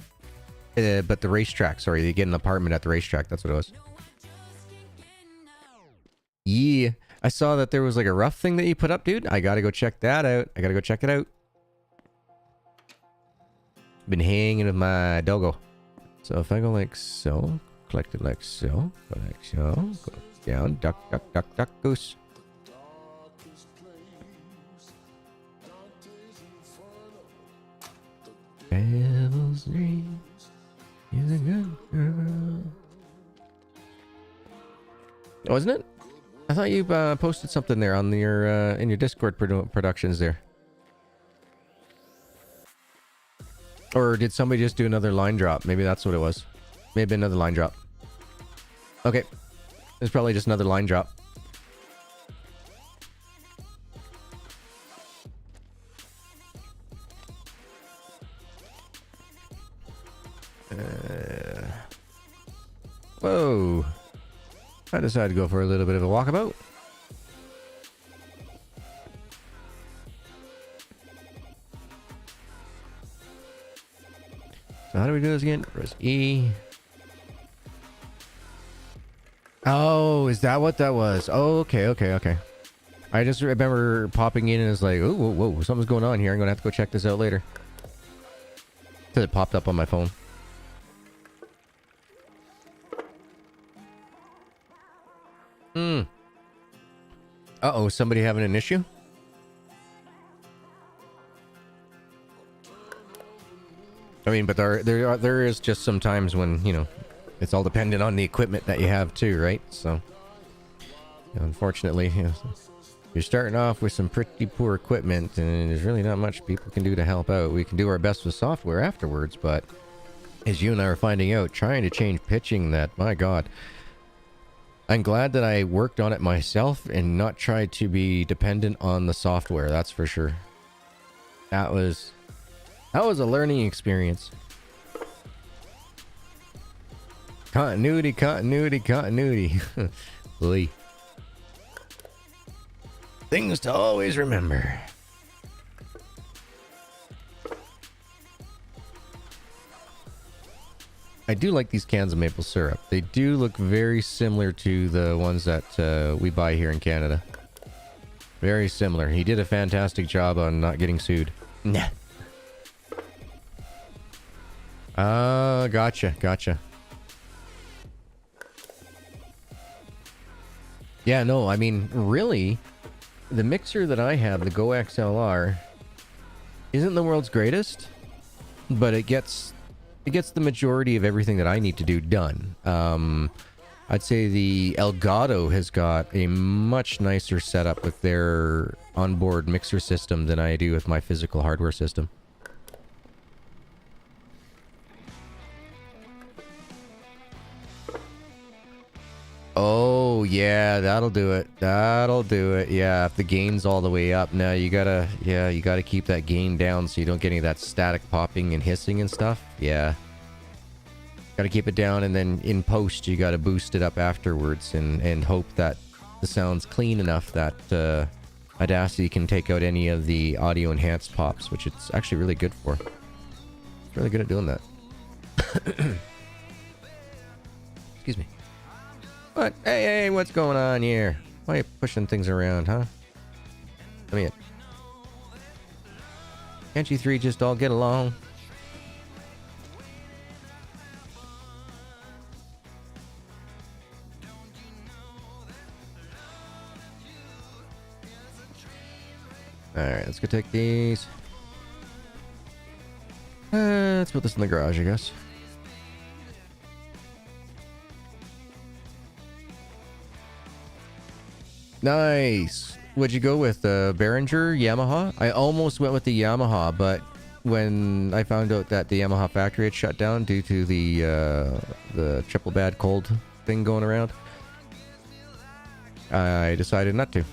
but the racetrack, sorry, they get an apartment at the racetrack, that's what it was. Yeah, I saw that there was like a rough thing that you put up, dude. I gotta go check that out. I gotta go check it out. Been hanging with my doggo. So if I go like so, collect it like so, go like so, go down, duck, duck, duck, duck, goose. Devil's dream is a good girl. Oh, isn't it? I thought you posted something there on your in your Discord productions there. Or did somebody just do another line drop? Maybe that's what it was. Maybe another line drop. Okay. It's probably just another line drop. Whoa. I decided to go for a little bit of a walkabout. So how do we do this again? Press E. Oh, is that what that was? Oh, okay. I just remember popping in and it's like, oh, whoa, something's going on here. I'm going to have to go check this out later. Because it popped up on my phone. Uh-oh, somebody having an issue? I mean, but there is just some times when, you know, it's all dependent on the equipment that you have too, right? So, you know, unfortunately, you know, you're starting off with some pretty poor equipment and there's really not much people can do to help out. We can do our best with software afterwards, but as you and I are finding out, trying to change pitching that, my God. I'm glad that I worked on it myself and not tried to be dependent on the software, that's for sure. That was a learning experience. Continuity. Lee. Things to always remember. I do like these cans of maple syrup. They do look very similar to the ones that we buy here in Canada. Very similar. He did a fantastic job on not getting sued. Nah. Gotcha. Yeah, no, I mean, really, the mixer that I have, the Go XLR, isn't the world's greatest, but it gets the majority of everything that I need to do done. I'd say the Elgato has got a much nicer setup with their onboard mixer system than I do with my physical hardware system. Oh, yeah, that'll do it. Yeah, if the gain's all the way up. Now, you gotta keep that gain down so you don't get any of that static popping and hissing and stuff. Yeah. Gotta keep it down, and then in post, you gotta boost it up afterwards and hope that the sound's clean enough that Audacity can take out any of the audio enhanced pops, which it's actually really good for. It's really good at doing that. Excuse me. What? Hey, what's going on here? Why are you pushing things around, huh? Let me in. Can't you three just all get along? Alright, let's go take these. Let's put this in the garage, I guess. Nice. What'd you go with? Behringer? Yamaha? I almost went with the Yamaha, but when I found out that the Yamaha factory had shut down due to the triple bad cold thing going around, I decided not to.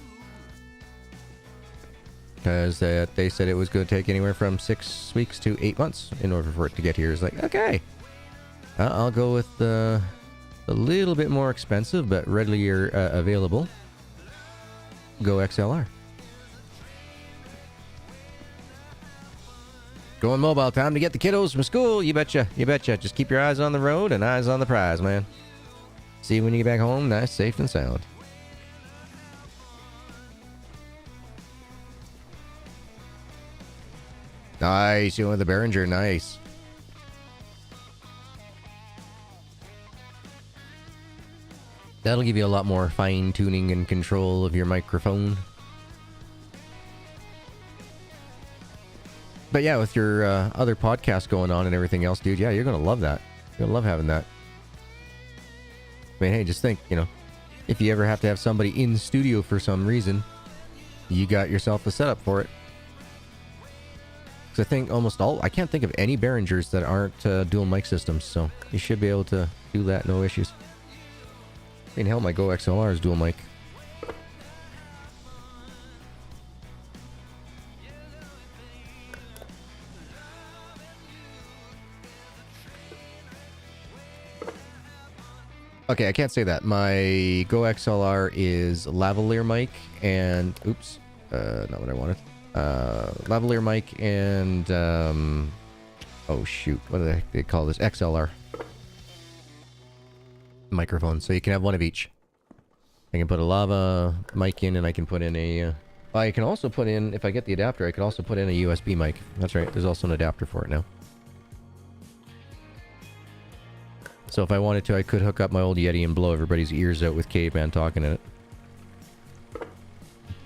Because they said it was going to take anywhere from 6 weeks to 8 months in order for it to get here. It's like, okay, I'll go with the little bit more expensive but readily available Go XLR. Going mobile, time to get the kiddos from school. You betcha, you betcha. Just keep your eyes on the road and eyes on the prize, man. See you when you get back home, nice, safe, and sound. Nice, you went with the Behringer, nice. That'll give you a lot more fine-tuning and control of your microphone. But yeah, with your other podcasts going on and everything else, dude, yeah, you're going to love that. You're going to love having that. I mean, hey, just think, you know, if you ever have to have somebody in studio for some reason, you got yourself a setup for it. Because I think almost all, I can't think of any Behringers that aren't dual mic systems, so you should be able to do that, no issues. I mean, hell, my Go XLR is dual mic. Okay, I can't say that. My Go XLR is lavalier mic and... Oops. Not what I wanted. Lavalier mic and... oh, shoot. What do they call this? XLR. Microphone. So you can have one of each. I can put a lava mic in and I can put in a... I can also put in... If I get the adapter, I can also put in a USB mic. That's right. There's also an adapter for it now. So if I wanted to, I could hook up my old Yeti and blow everybody's ears out with Caveman talking in it.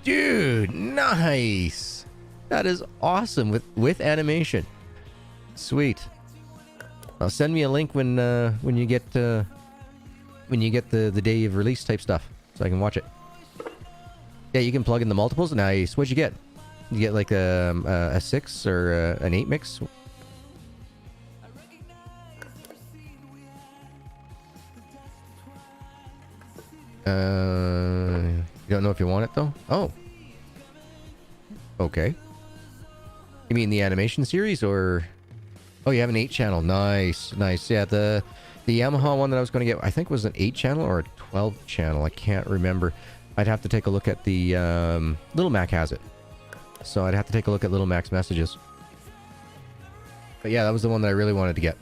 Dude, nice! That is awesome with animation. Sweet. Send me a link when you get the day of release type stuff, so I can watch it. Yeah, you can plug in the multiples. Nice. What'd you get? You get like a 6 or an 8 mix? You don't know if you want it though? Oh. Okay. You mean the animation series or... Oh, you have an 8-channel. Nice. Nice. Yeah, the Yamaha one that I was going to get, I think was an 8-channel or a 12-channel. I can't remember. I'd have to take a look at the... Little Mac has it. So I'd have to take a look at Little Mac's messages. But yeah, that was the one that I really wanted to get.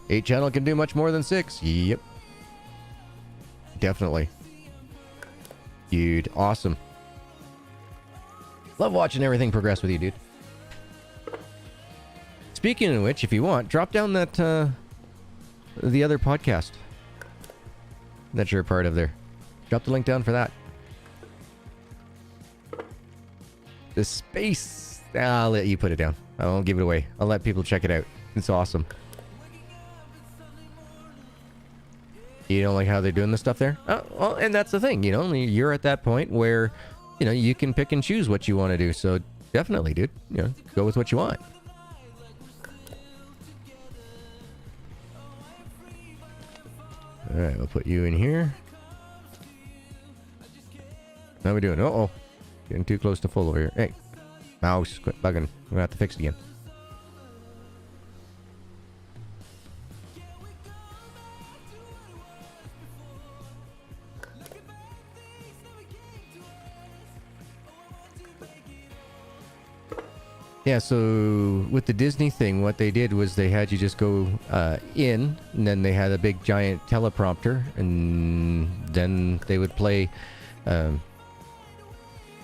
8-channel can do much more than 6. Yep. Definitely. Dude, awesome. Love watching everything progress with you, dude. Speaking of which, if you want, drop down that, the other podcast that you're a part of there. Drop the link down for that. The space... I'll let you put it down. I won't give it away. I'll let people check it out. It's awesome. You don't like how they're doing this stuff there? Oh, well, and that's the thing, you know, you're at that point where, you know, you can pick and choose what you want to do. So definitely, dude, you know, go with what you want. All right, we'll put you in here. How are we doing? Uh-oh. Getting too close to full over here. Hey, mouse, quit bugging. We're gonna have to fix it again. Yeah, so with the Disney thing, what they did was they had you just go in, and then they had a big giant teleprompter, and then they would play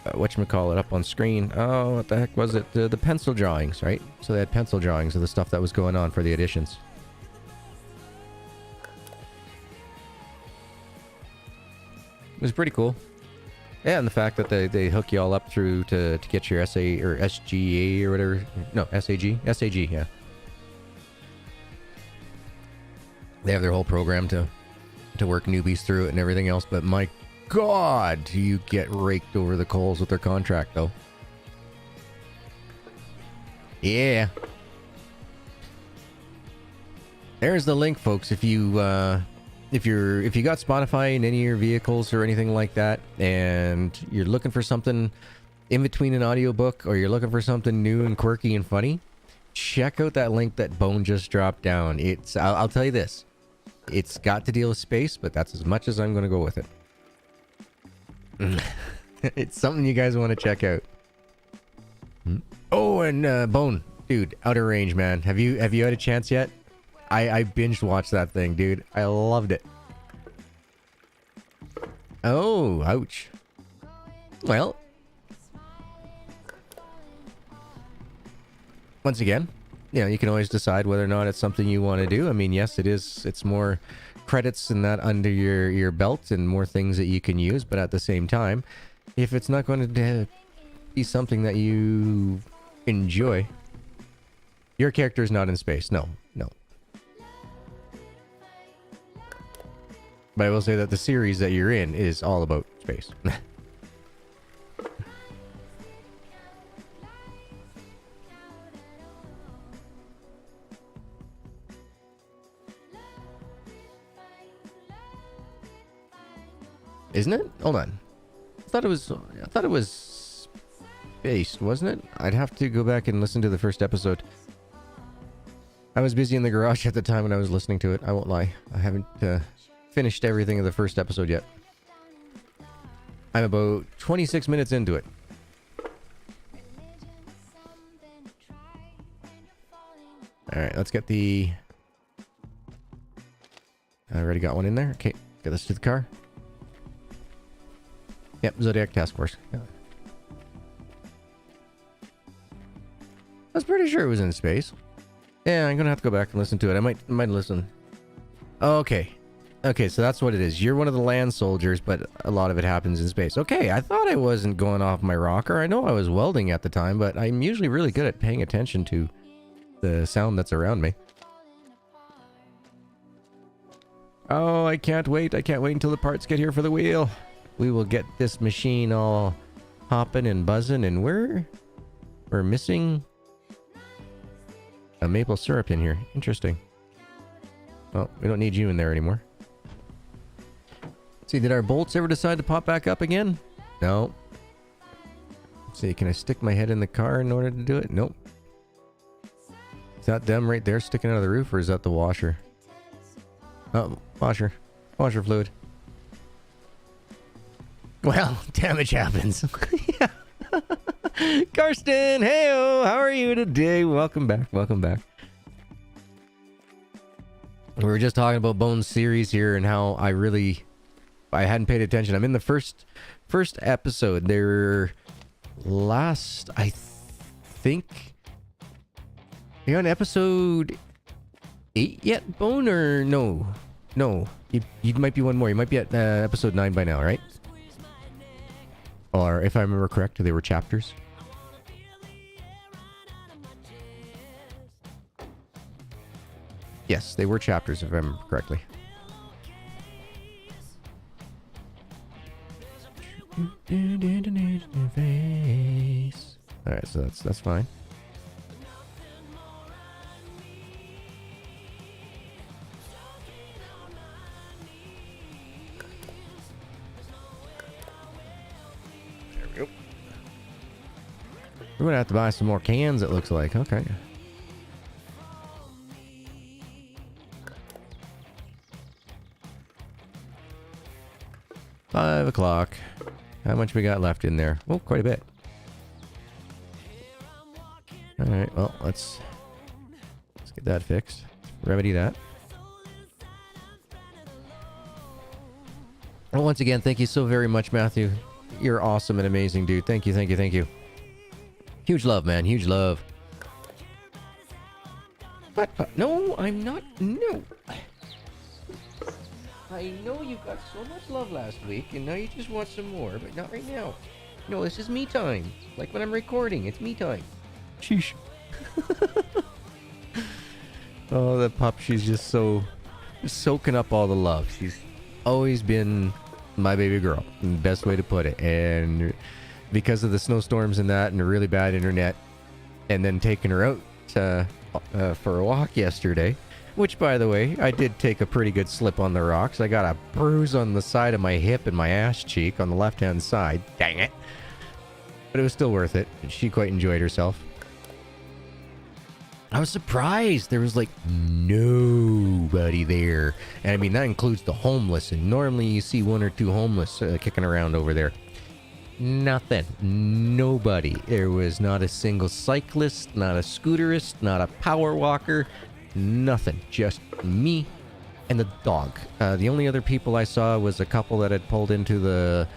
whatchamacallit up on screen. Oh, what the heck was it? The pencil drawings, right? So they had pencil drawings of the stuff that was going on for the editions. It was pretty cool. Yeah, and the fact that they hook you all up through to get your SA or SGA or whatever. No, SAG? SAG, yeah. They have their whole program to work newbies through it and everything else, but my God, you get raked over the coals with their contract, though. Yeah. There's the link, folks. If you got Spotify in any of your vehicles or anything like that, and you're looking for something in between an audiobook, or you're looking for something new and quirky and funny, check out that link that Bone just dropped down. I'll tell you this. It's got to deal with space, but that's as much as I'm going to go with it. It's something you guys want to check out. Oh, and Bone, dude, Outer Range, man. Have you had a chance yet? I binge watched that thing, dude. I loved it. Oh, ouch. Well, once again, you can always decide whether or not it's something you want to do. I mean, yes, it is. It's more credits and that under your belt and more things that you can use. But at the same time, if it's not going to be something that you enjoy, your character is not in space. No. But I will say that the series that you're in is all about space. Isn't it? Hold on. I thought it was based, wasn't it? I'd have to go back and listen to the first episode. I was busy in the garage at the time when I was listening to it. I won't lie. I haven't finished everything of the first episode yet. I'm about 26 minutes into it. Alright, let's get the... I already got one in there. Okay, get this to the car. Yep, Zodiac Task Force. Yeah. I was pretty sure it was in space. Yeah, I'm gonna have to go back and listen to it. I might listen. Okay, so that's what it is. You're one of the land soldiers, but a lot of it happens in space. Okay, I thought I wasn't going off my rocker. I know I was welding at the time, but I'm usually really good at paying attention to the sound that's around me. Oh, I can't wait. I can't wait until the parts get here for the wheel. We will get this machine all hopping and buzzing, and we're missing a maple syrup in here. Interesting. Well, we don't need you in there anymore. Let's see, did our bolts ever decide to pop back up again? No. Let's see, can I stick my head in the car in order to do it? Nope. Is that them right there sticking out of the roof, or is that the washer? Oh, washer. Washer fluid. Well, damage happens. Yeah. Karsten, heyo, how are you today? Welcome back, welcome back. We were just talking about Bones series here and how I hadn't paid attention. I'm in the first episode. They're last, I think. You're on episode 8 yet, Bone, or no? No, you might be one more. You might be at episode 9 by now, right? Or if I remember correct, they were chapters. Yes, they were chapters, if I remember correctly. Alright, so that's fine. We're gonna have to buy some more cans, it looks like. Okay. $5 How much we got left in there? Oh, quite a bit. Alright, well, let's get that fixed. Remedy that. Well, once again, thank you so very much, Matthew. You're awesome and amazing, dude. Thank you, thank you, thank you. Huge love, man. Huge love. But no, I'm not. No. I know you got so much love last week, and now you just want some more, but not right now. No, this is me time. Like when I'm recording, it's me time. Sheesh. Oh, that pup, she's just so soaking up all the love. She's always been my baby girl, best way to put it. And because of the snowstorms and that and a really bad internet, and then taking her out for a walk yesterday, which, by the way, I did take a pretty good slip on the rocks. I got a bruise on the side of my hip and my ass cheek on the left-hand side. Dang it. But it was still worth it. She quite enjoyed herself. I was surprised. There was, like, nobody there. And, I mean, that includes the homeless. And normally you see one or two homeless kicking around over there. Nothing. Nobody. There was not a single cyclist, not a scooterist, not a power walker. Nothing. Just me and the dog. The only other people I saw was a couple that had pulled into the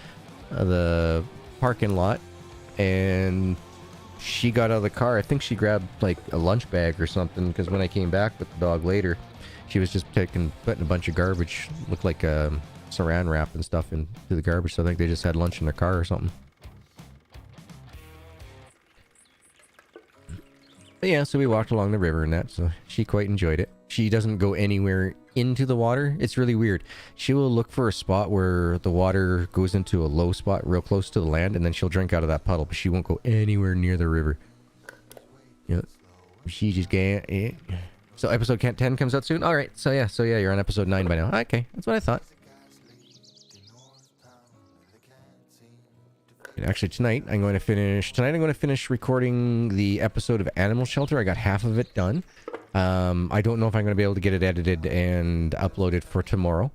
parking lot, and she got out of the car. I think she grabbed like a lunch bag or something, because when I came back with the dog later, she was just putting a bunch of garbage, looked like saran wrap and stuff into the garbage. So I think they just had lunch in their car or something. But yeah, so we walked along the river and that, so she quite enjoyed it. She doesn't go anywhere into the water. It's really weird. She will look for a spot where the water goes into a low spot real close to the land, and then she'll drink out of that puddle, but she won't go anywhere near the river. Yeah. She just can't. So episode 10 comes out soon? Alright, so yeah, you're on episode 9 by now. Okay, that's what I thought. And actually, tonight I'm going to finish recording the episode of Animal Shelter. I got half of it done. I don't know if I'm going to be able to get it edited and uploaded for tomorrow.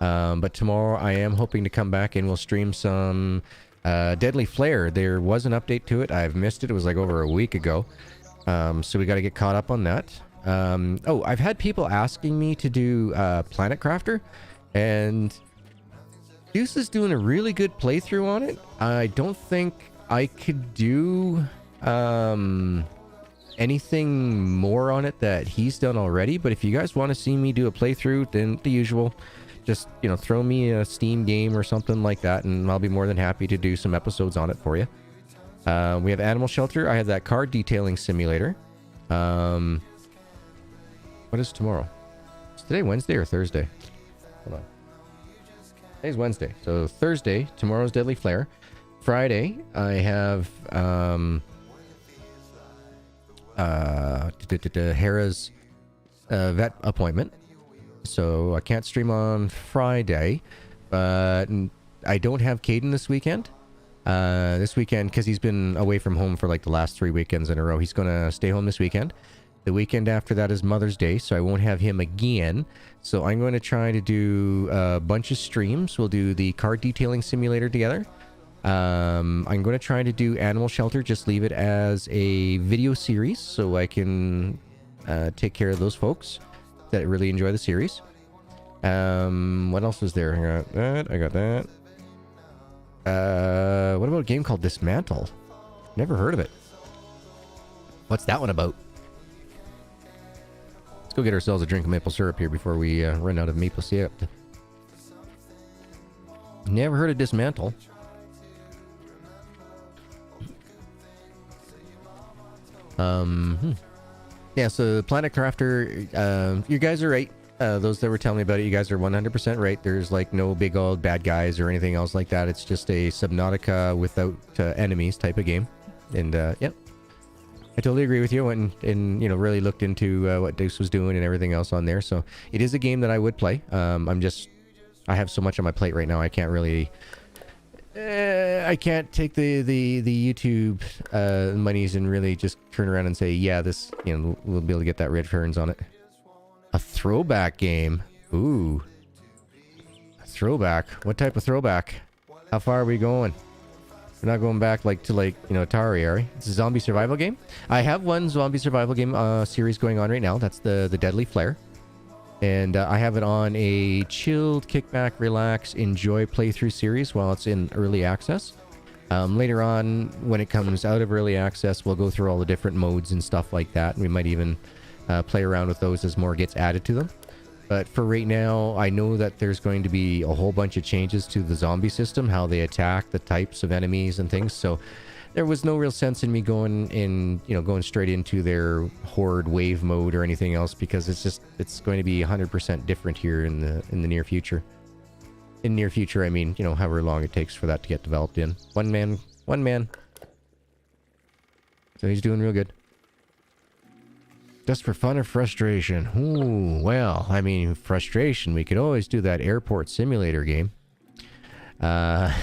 But tomorrow I am hoping to come back and we'll stream some Deadly Flare. There was an update to it. I've missed it. It was like over a week ago. So we got to get caught up on that. Oh, I've had people asking me to do Planet Crafter, and Deuce is doing a really good playthrough on it. I don't think I could do anything more on it that he's done already, but if you guys want to see me do a playthrough, then the usual, just, you know, throw me a Steam game or something like that, and I'll be more than happy to do some episodes on it for you. We have Animal Shelter. I have that car detailing simulator. What is tomorrow? Is today Wednesday or Thursday? Hold on. Today's Wednesday. So Thursday, tomorrow's Deadly Flare. Friday, I have Hera's vet appointment. So I can't stream on Friday, but I don't have Caden this weekend. This weekend, because he's been away from home for like the last 3 weekends in a row. He's going to stay home this weekend. The weekend after that is Mother's Day, so I won't have him again. So I'm going to try to do a bunch of streams. We'll do the car detailing simulator together. I'm going to try to do Animal Shelter, just leave it as a video series so I can take care of those folks that really enjoy the series. What else was there? I got that. What about a game called Dismantle? Never heard of it. What's that one about? Let's go get ourselves a drink of maple syrup here before we run out of maple syrup. Never heard of Dismantle. Yeah, so Planet Crafter, you guys are right. Those that were telling me about it, you guys are 100% right. There's like no big old bad guys or anything else like that. It's just a Subnautica without enemies type of game. And yep, I totally agree with you. And you know, really looked into what Deuce was doing and everything else on there. So it is a game that I would play. I have so much on my plate right now. I can't really. I can't take the YouTube monies and really just turn around and say, yeah, this, you know, we'll be able to get that returns on it. A throwback game. Ooh. A throwback. What type of throwback? How far are we going? We're not going back like to you know, Atari, are we? It's a zombie survival game. I have one zombie survival game series going on right now. That's the Deadly Flare. And I have it on a chilled, kickback, relax, enjoy playthrough series while it's in early access. Later on, when it comes out of early access, we'll go through all the different modes and stuff like that. And we might even play around with those as more gets added to them. But for right now, I know that there's going to be a whole bunch of changes to the zombie system, how they attack, the types of enemies and things. So there was no real sense in me going straight into their horde wave mode or anything else, because it's going to be 100% different here in the near future. In near future, I mean, however long it takes for that to get developed in. One man. So he's doing real good. Just for fun or frustration? Ooh, well, I mean, frustration. We could always do that airport simulator game. I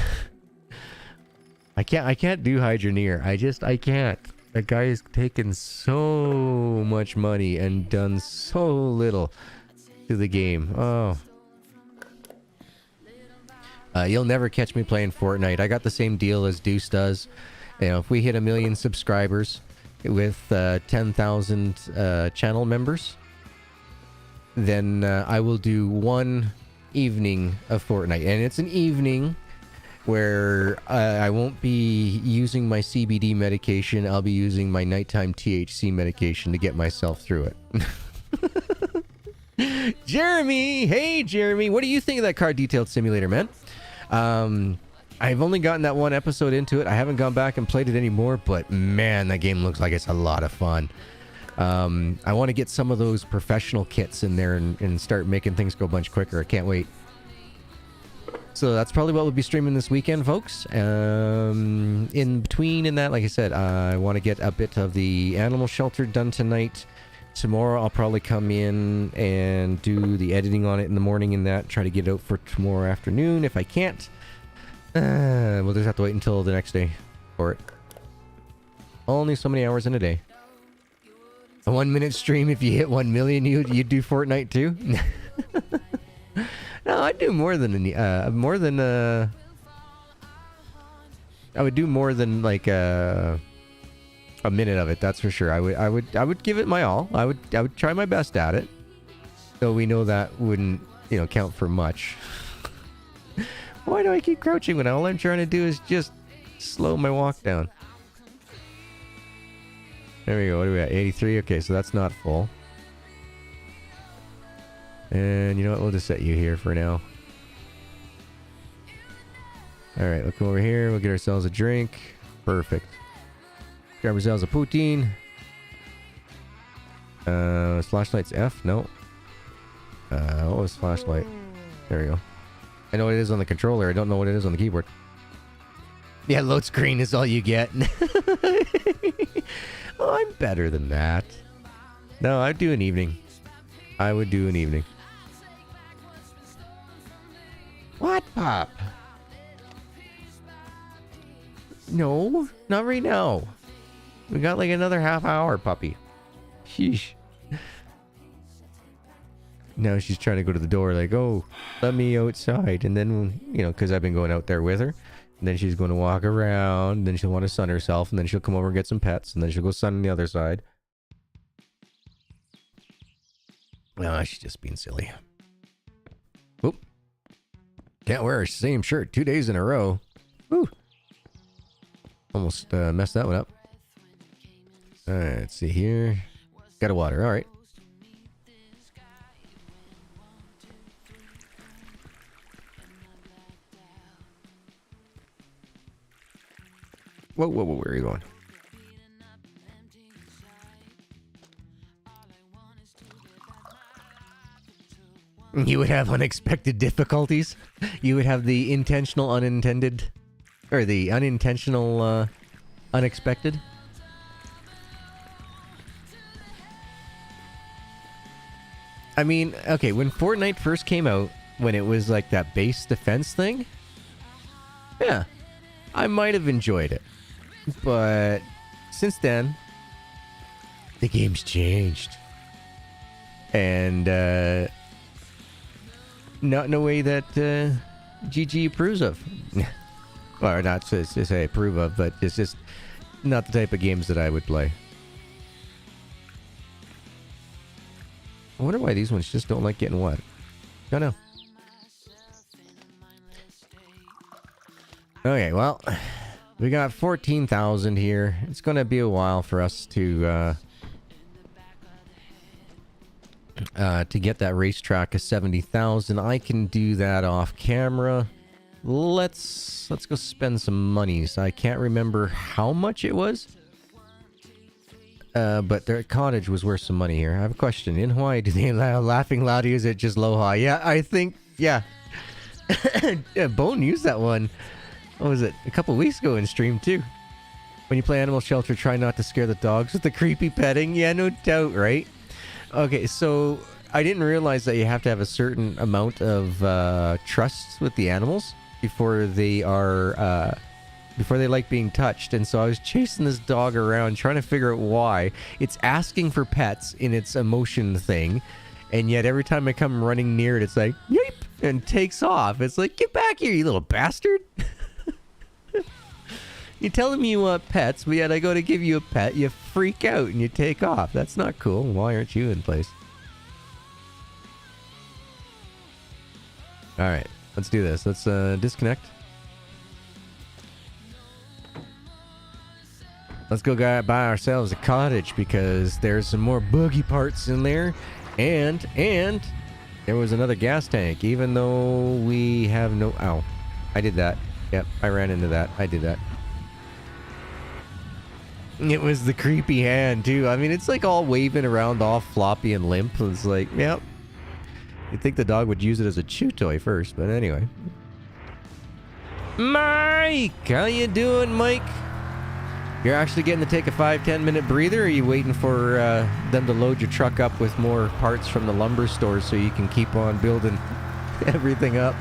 can't do Hydroneer. I can't. That guy has taken so much money and done so little to the game. Oh. You'll never catch me playing Fortnite. I got the same deal as Deuce does. If we hit 1 million subscribers with 10,000 channel members, then I will do one evening of Fortnite. And it's an evening where I won't be using my CBD medication. I'll be using my nighttime THC medication to get myself through it. Jeremy! Hey, Jeremy! What do you think of that car detailed simulator, man? I've only gotten that one episode into it. I haven't gone back and played it anymore, but man, that game looks like it's a lot of fun. I want to get some of those professional kits in there and start making things go a bunch quicker. I can't wait. So that's probably what we'll be streaming this weekend, folks. In between in that, like I said, I want to get a bit of the animal shelter done tonight. Tomorrow I'll probably come in and do the editing on it in the morning and that. Try to get it out for tomorrow afternoon. If I can't, we'll just have to wait until the next day for it. Only so many hours in a day. A 1 minute stream, if you hit 1 million, you'd do Fortnite too? No, I'd do more than I would do more than like a minute of it, that's for sure. I would give it my all. I would try my best at it. Though we know that wouldn't, count for much. Why do I keep crouching when all I'm trying to do is just slow my walk down? There we go. What are we at? 83? Okay, so that's not full. And you know what? We'll just set you here for now. Alright, we'll come over here. We'll get ourselves a drink. Perfect. Grab ourselves a poutine. Flashlight's F? No. What was flashlight? There we go. I know what it is on the controller. I don't know what it is on the keyboard. Yeah, load screen is all you get. Oh, I'm better than that. No, I'd do an evening. I would do an evening. What, Pop? No, not right now. We got like another half hour, puppy. Sheesh. Now she's trying to go to the door like, oh, let me outside. And then, because I've been going out there with her. And then she's going to walk around. Then she'll want to sun herself. And then she'll come over and get some pets. And then she'll go sun on the other side. Oh, she's just being silly. Oop. Can't wear her same shirt 2 days in a row. Woo. Almost messed that one up. Alright, let's see here. Got a water, alright. Whoa, where are you going? You would have unexpected difficulties? You would have the intentional unintended... Or the unintentional unexpected? I mean, okay, when Fortnite first came out, when it was like that base defense thing, yeah, I might have enjoyed it. But since then, the game's changed. And not in a way that GG approves of. Or not to say approve of, but it's just not the type of games that I would play. I wonder why these ones just don't like getting wet. Don't know. Okay, well, We got 14,000 here. It's going to be a while for us to get that racetrack of 70,000. I can do that off camera. Let's go spend some money. So I can't remember how much it was. But their cottage was worth some money here. I have a question. In Hawaii, do they allow laughing loud, or is it just Aloha? Yeah, I think, yeah. Yeah, Bone used that one. What was it? A couple weeks ago in stream too. When you play Animal Shelter, try not to scare the dogs with the creepy petting. Yeah, no doubt, right? Okay, so I didn't realize that you have to have a certain amount of trust with the animals before they are before they like being touched. And so I was chasing this dog around trying to figure out why. It's asking for pets in its emotion thing, and yet every time I come running near it, it's like yeep and takes off. It's like, get back here, you little bastard. You telling me you want pets, but yet I go to give you a pet, you freak out and you take off. That's not cool. Why aren't you in place? Alright, let's do this. Let's disconnect. Let's go buy ourselves a cottage, because there's some more buggy parts in there. And there was another gas tank, even though we have no... Ow. I did that. Yep, I ran into that. I did that. It was the creepy hand, too. I mean, it's like all waving around, all floppy and limp. It's like, yep. You'd think the dog would use it as a chew toy first, but anyway. Mike! How you doing, Mike? You're actually getting to take a 5-10 minute breather, or are you waiting for them to load your truck up with more parts from the lumber stores so you can keep on building everything up?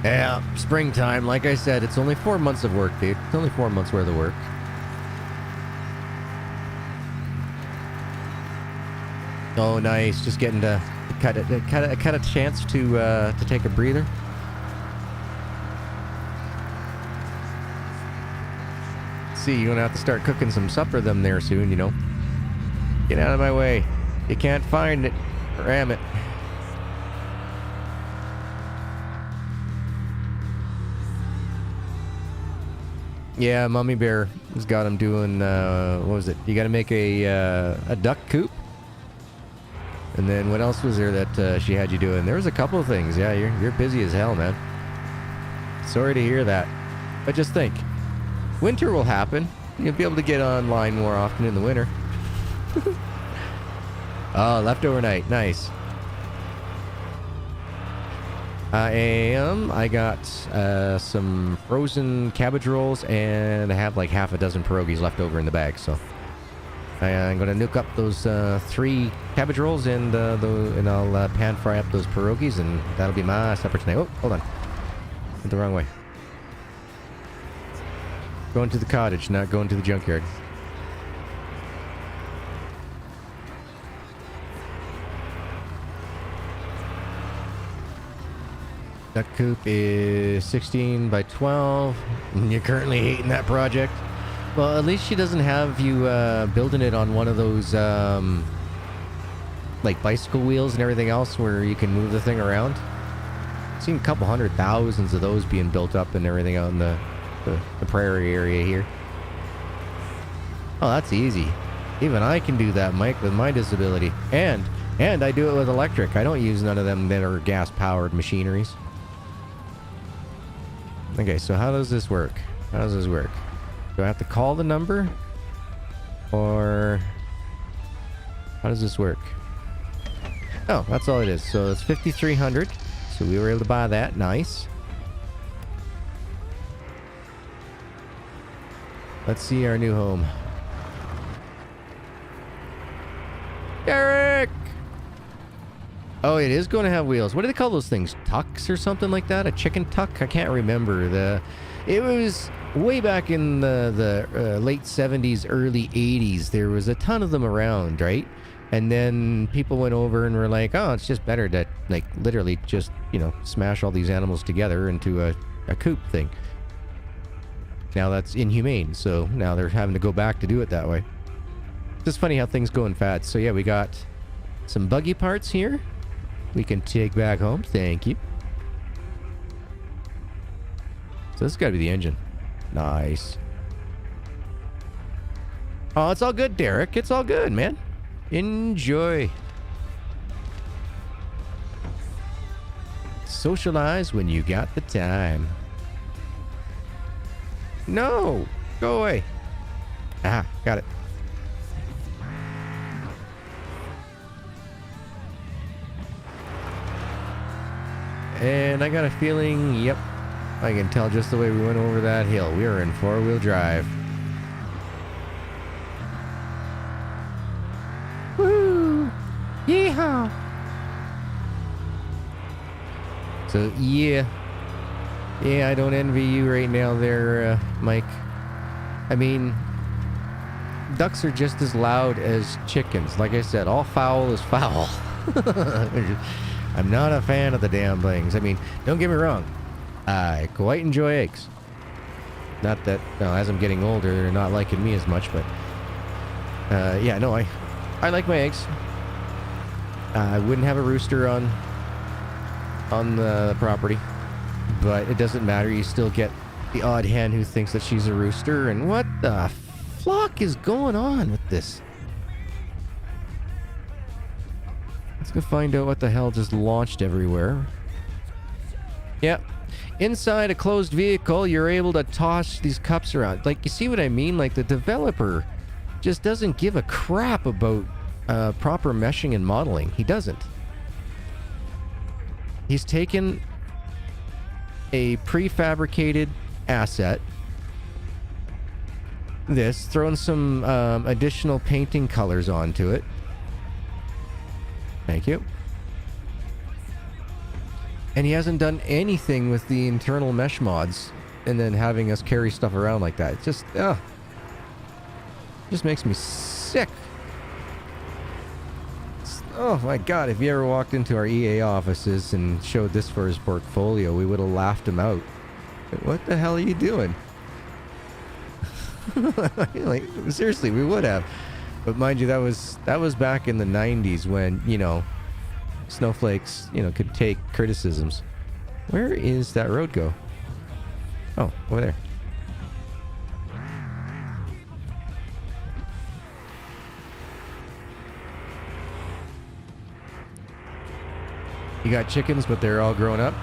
Yeah, springtime. Like I said, it's only 4 months of work, dude. It's only 4 months worth of work. Oh, nice. Just getting to cut a chance to take a breather. See, you're gonna have to start cooking some supper them there soon, you know. Get out of my way. You can't find it. Ram it. Yeah, Mummy Bear has got him doing, what was it? You gotta make a duck coop. And then what else was there that she had you doing? There was a couple of things. Yeah, you're busy as hell, man. Sorry to hear that. But just think. Winter will happen. You'll be able to get online more often in the winter. Oh, leftover night. Nice. I got some frozen cabbage rolls, and I have like half a dozen pierogies left over in the bag, so I'm gonna nuke up those 3 cabbage rolls, and I'll pan fry up those pierogies, and that'll be my supper tonight. Oh, hold on, went the wrong way. Going to the cottage, not going to the junkyard. That coop is 16 by 12. And you're currently hating that project. Well, at least she doesn't have you building it on one of those like bicycle wheels and everything else where you can move the thing around. I've seen a couple 100,000 of those being built up and everything out in the prairie area here. Oh, that's easy. Even I can do that, Mike, with my disability. And I do it with electric. I don't use none of them that are gas-powered machineries. Okay, so how does this work? How does this work? Do I have to call the number? Or how does this work? Oh, that's all it is. So it's 5,300. So we were able to buy that. Nice. Let's see our new home. Derek! Oh, it is going to have wheels. What do they call those things? Tucks or something like that? A chicken tuck? I can't remember. It was way back in the late 70s, early 80s. There was a ton of them around, right? And then people went over and were like, oh, it's just better to, like, literally just, you know, smash all these animals together into a coop thing. Now that's inhumane, so now they're having to go back to do it that way. It's just funny how things go in fads. So yeah, we got some buggy parts here we can take back home. Thank you. So this has got to be the engine. Nice. Oh, it's all good, Derek. It's all good, man. Enjoy. Socialize when you got the time. No! Go away. Ah, got it. And I got a feeling, yep, I can tell just the way we went over that hill. We were in four-wheel drive. Woo! Yeehaw! So, yeah. Yeah, I don't envy you right now there, Mike. I mean, ducks are just as loud as chickens. Like I said, all fowl is foul. I'm not a fan of the damn things. I mean, don't get me wrong. I quite enjoy eggs. Not that, as I'm getting older, they're not liking me as much, but... yeah, no, I like my eggs. I wouldn't have a rooster on the property. But it doesn't matter. You still get the odd hen who thinks that she's a rooster. And what the flock is going on with this? Let's go find out what the hell just launched everywhere. Yep. Inside a closed vehicle, you're able to toss these cups around. Like, you see what I mean? Like, the developer just doesn't give a crap about proper meshing and modeling. He doesn't. He's taken a prefabricated asset, thrown some additional painting colors onto it. Thank you. And he hasn't done anything with the internal mesh mods, and then having us carry stuff around like that. It just makes me sick. Oh my god, if you ever walked into our EA offices and showed this for his portfolio, we would have laughed him out. What the hell are you doing? Like, seriously, we would have. But mind you, that was back in the 90s when, snowflakes, could take criticisms. Where is that road go? Oh, over there. You got chickens, but they're all grown up?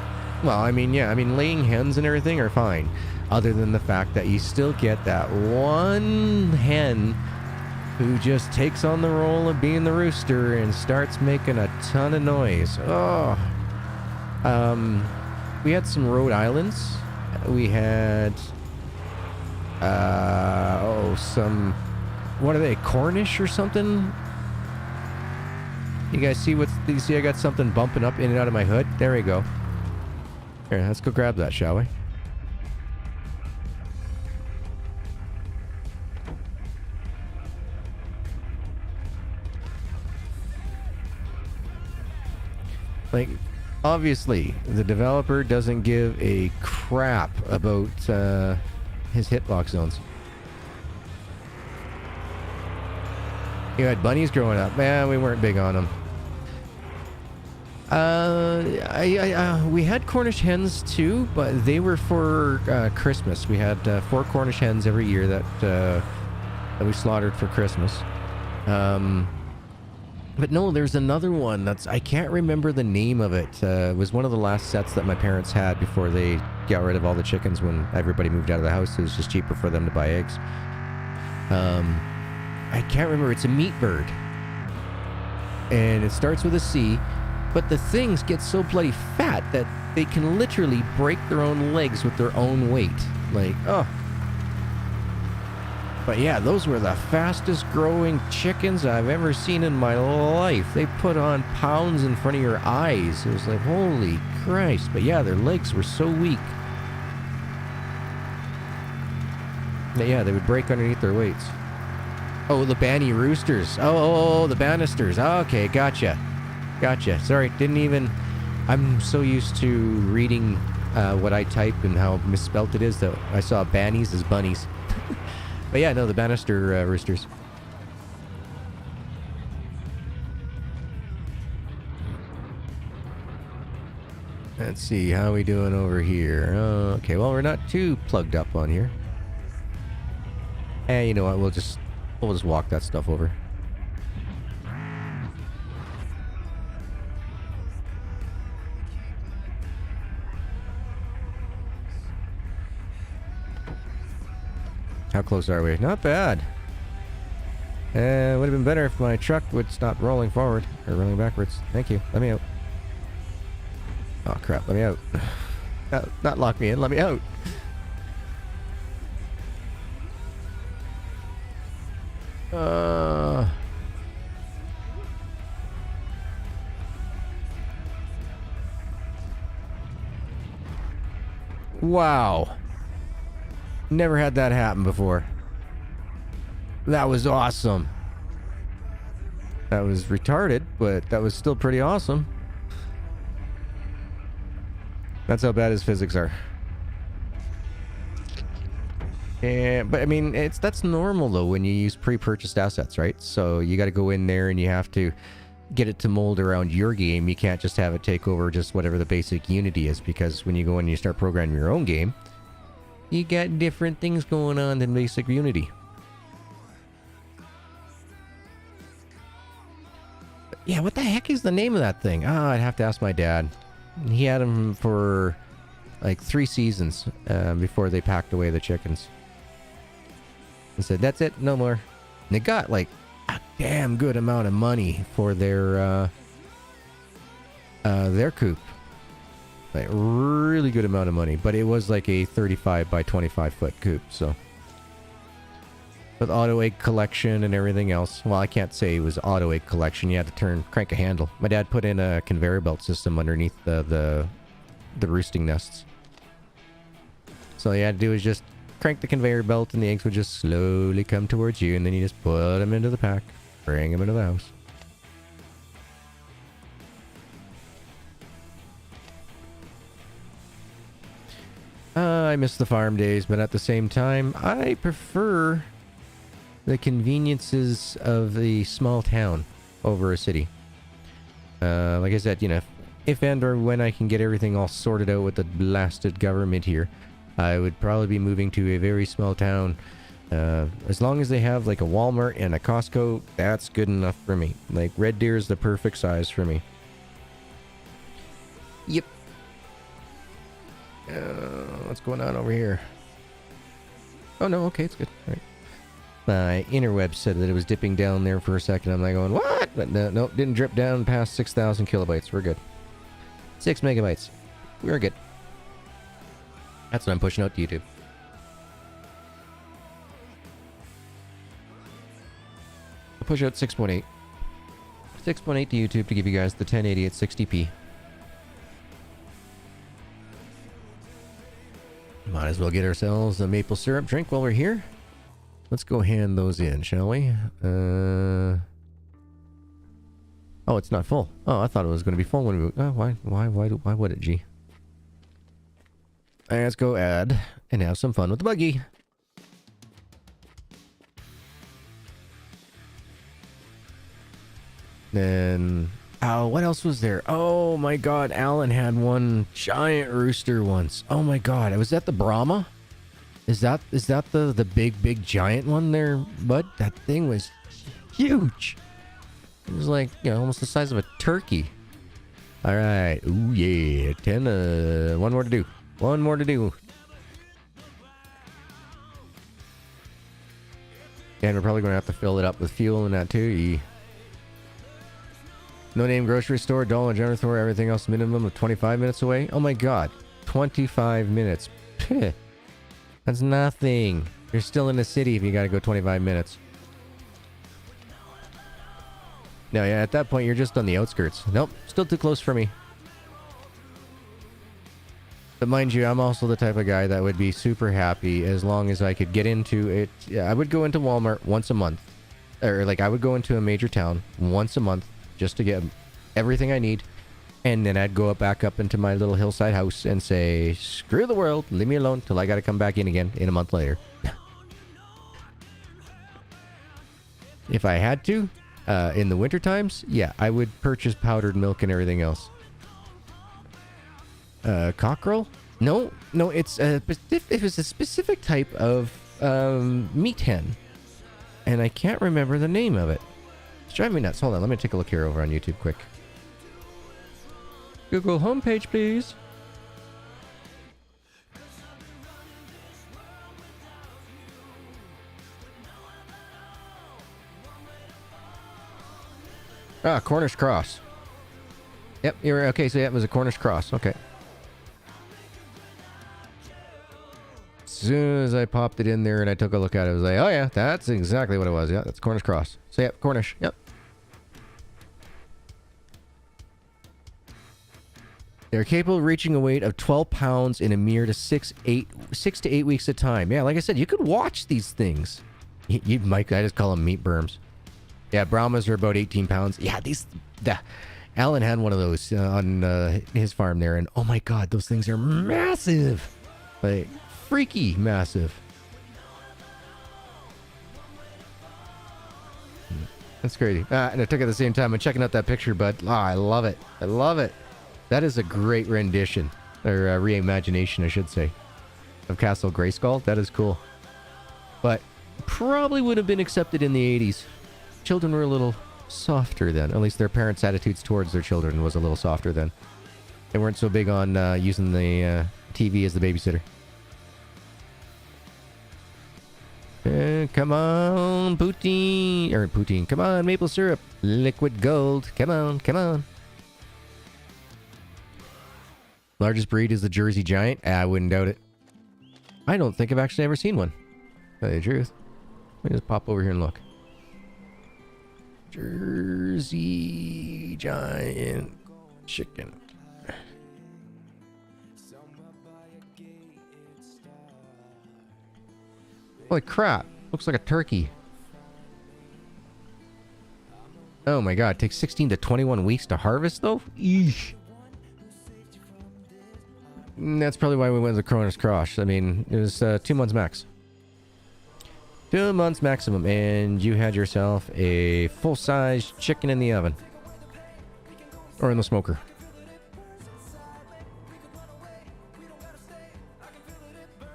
Well, I mean, yeah. I mean, laying hens and everything are fine. Other than the fact that you still get that one hen who just takes on the role of being the rooster and starts making a ton of noise. Oh. We had some Rhode Islands. We had... some... What are they? Cornish or something? You guys see you see I got something bumping up in and out of my hood? There we go. Here, let's go grab that, shall we? Like, obviously, the developer doesn't give a crap about his hitbox zones. You had bunnies growing up. Man, we weren't big on them. We had Cornish hens too, but they were for Christmas. We had 4 Cornish hens every year that we slaughtered for Christmas. But no, there's another one I can't remember the name of it. It was one of the last sets that my parents had before they got rid of all the chickens when everybody moved out of the house. It was just cheaper for them to buy eggs. I can't remember. It's a meat bird. And it starts with a C. But the things get so bloody fat that they can literally break their own legs with their own weight. Like, oh. But yeah, those were the fastest growing chickens I've ever seen in my life. They put on pounds in front of your eyes. It was like, holy Christ. But yeah, their legs were so weak. But yeah, they would break underneath their weights. Oh, the Banny Roosters. Oh, the Bannisters. Okay, gotcha. Sorry, didn't even... I'm so used to reading what I type and how misspelt it is that I saw Bannies as bunnies. But yeah, no, the Bannister Roosters. Let's see, how we doing over here? Okay, well, we're not too plugged up on here. You know what? We'll just walk that stuff over. How close are we? Not bad. Would have been better if my truck would stop rolling forward or rolling backwards. Thank you. Let me out. Oh crap! Let me out. Not lock me in. Let me out. Wow. Never had that happen before. That was awesome. That was retarded, but that was still pretty awesome. That's how bad his physics are. Yeah, but I mean, that's normal though when you use pre-purchased assets, right? So you got to go in there and you have to get it to mold around your game. You can't just have it take over just whatever the basic Unity is, because when you go in and you start programming your own game, you got different things going on than basic Unity. Yeah, what the heck is the name of that thing? Oh, I'd have to ask my dad. He had them for like 3 seasons before they packed away the chickens. And said, that's it, no more. And they got like a damn good amount of money for their coop. Like really good amount of money. But it was like a 35 by 25 foot coop, so. With auto egg collection and everything else. Well, I can't say it was auto egg collection. You had to crank a handle. My dad put in a conveyor belt system underneath the roosting nests. So all you had to do is just crank the conveyor belt and the eggs would just slowly come towards you, and then you just put them into the pack, bring them into the house. I miss the farm days, but at the same time, I prefer the conveniences of a small town over a city. Like I said, you know, if and or when I can get everything all sorted out with the blasted government here, I would probably be moving to a very small town. As long as they have like a Walmart and a Costco, that's good enough for me. Like Red Deer is the perfect size for me. Yep. What's going on over here? Oh no, okay, it's good. All right. My interweb said that it was dipping down there for a second. I'm like going, what? But no, nope, didn't drip down past 6,000 kilobytes. We're good. 6 megabytes. We're good. That's what I'm pushing out to YouTube. I'll push out 6.8. 6.8 to YouTube to give you guys the 1080 at 60p. Might as well get ourselves a maple syrup drink while we're here. Let's go hand those in, shall we? Oh, it's not full. Oh, I thought it was going to be full when we... Oh, why would it, gee? Let's go add and have some fun with the buggy. Then... Oh, what else was there? Oh my god, Alan had one giant rooster once. Oh my god, was that the Brahma? Is that the big giant one there, bud? That thing was huge. It was like, you know, almost the size of a turkey. All right. Ooh, yeah. 10, one more to do. One more to do. And we're probably going to have to fill it up with fuel and that too. No name grocery store, Dollar General store, everything else minimum of 25 minutes away. Oh my god. 25 minutes. Peh. That's nothing. You're still in the city if you gotta go 25 minutes. No, yeah, at that point you're just on the outskirts. Nope, still too close for me. But mind you, I'm also the type of guy that would be super happy as long as I could get into it. Yeah, I would go into Walmart once a month. Or like I would go into a major town once a month just to get everything I need. And then I'd go back up into my little hillside house and say, screw the world, leave me alone till I gotta come back in again in a month later. If I had to, in the winter times, yeah, I would purchase powdered milk and everything else. Cockerel? No, it's it was a specific type of meat hen, and I can't remember the name of it. It's driving me nuts. Hold on, let me take a look here over on YouTube quick. Google homepage, please. Ah, Cornish Cross. Yep, you're okay. So yeah, it was a Cornish Cross. Okay. As soon as I popped it in there and I took a look at it, I was like, oh yeah, that's exactly what it was. Yeah, that's Cornish Cross. So yeah, Cornish. Yep. They're capable of reaching a weight of 12 pounds in a mere 6 to 8 weeks at a time. Yeah, like I said, you could watch these things. You might, I just call them meat berms. Yeah, Brahmas are about 18 pounds. Yeah, Alan had one of those on his farm there, and oh my god, those things are massive. Like, freaky massive. That's crazy. And I took it at the same time. I'm checking out that picture, but I love it. I love it. That is a great rendition, or reimagination, I should say, of Castle Grayskull. That is cool. But probably would have been accepted in the 80s. Children were a little softer then. At least their parents' attitudes towards their children was a little softer then. They weren't so big on using the TV as the babysitter. Come on, poutine. Or poutine. Come on, maple syrup. Liquid gold. Come on, come on. Largest breed is the Jersey Giant. I wouldn't doubt it. I don't think I've actually ever seen one. To tell you the truth. Let me just pop over here and look. Jersey Giant chicken. Holy crap. Looks like a turkey. Oh my god. It takes 16 to 21 weeks to harvest though? Eesh. That's probably why we went to the Cornish Cross. I mean, it was 2 months max. 2 months maximum, and you had yourself a full-size chicken in the oven. Or in the smoker.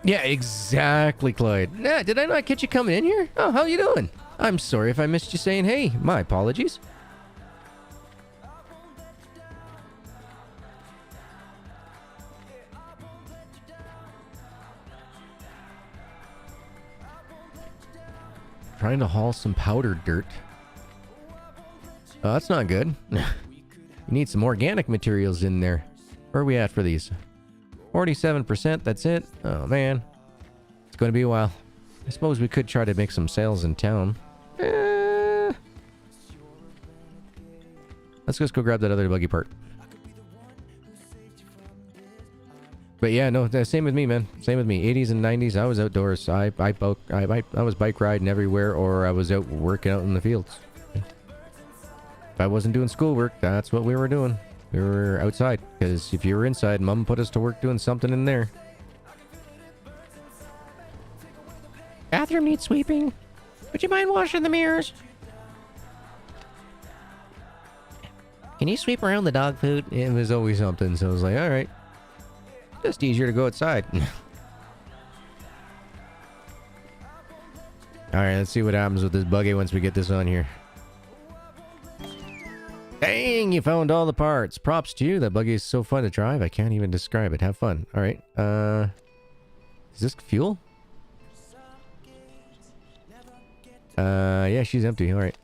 Yeah, exactly, Clyde. Nah, did I not catch you coming in here? Oh, how you doing? I'm sorry if I missed you saying hey. My apologies. Trying to haul some powdered dirt. Oh, that's not good. You need some organic materials in there. Where are we at for these? 47%, that's it? Oh, man. It's going to be a while. I suppose we could try to make some sales in town. Let's just go grab that other buggy part. But yeah, no, same with me, man. Same with me. 80s and 90s, I was outdoors. I was bike riding everywhere, or I was out working out in the fields. If I wasn't doing schoolwork, that's what we were doing. We were outside, because if you were inside, Mom put us to work doing something in there. Bathroom needs sweeping. Would you mind washing the mirrors? Can you sweep around the dog food? It was always something, so I was like, alright. Just easier to go outside. Alright, let's see what happens with this buggy once we get this on here. Dang, you found all the parts. Props to you. That buggy is so fun to drive. I can't even describe it. Have fun. Alright. Is this fuel? Yeah, she's empty. Alright.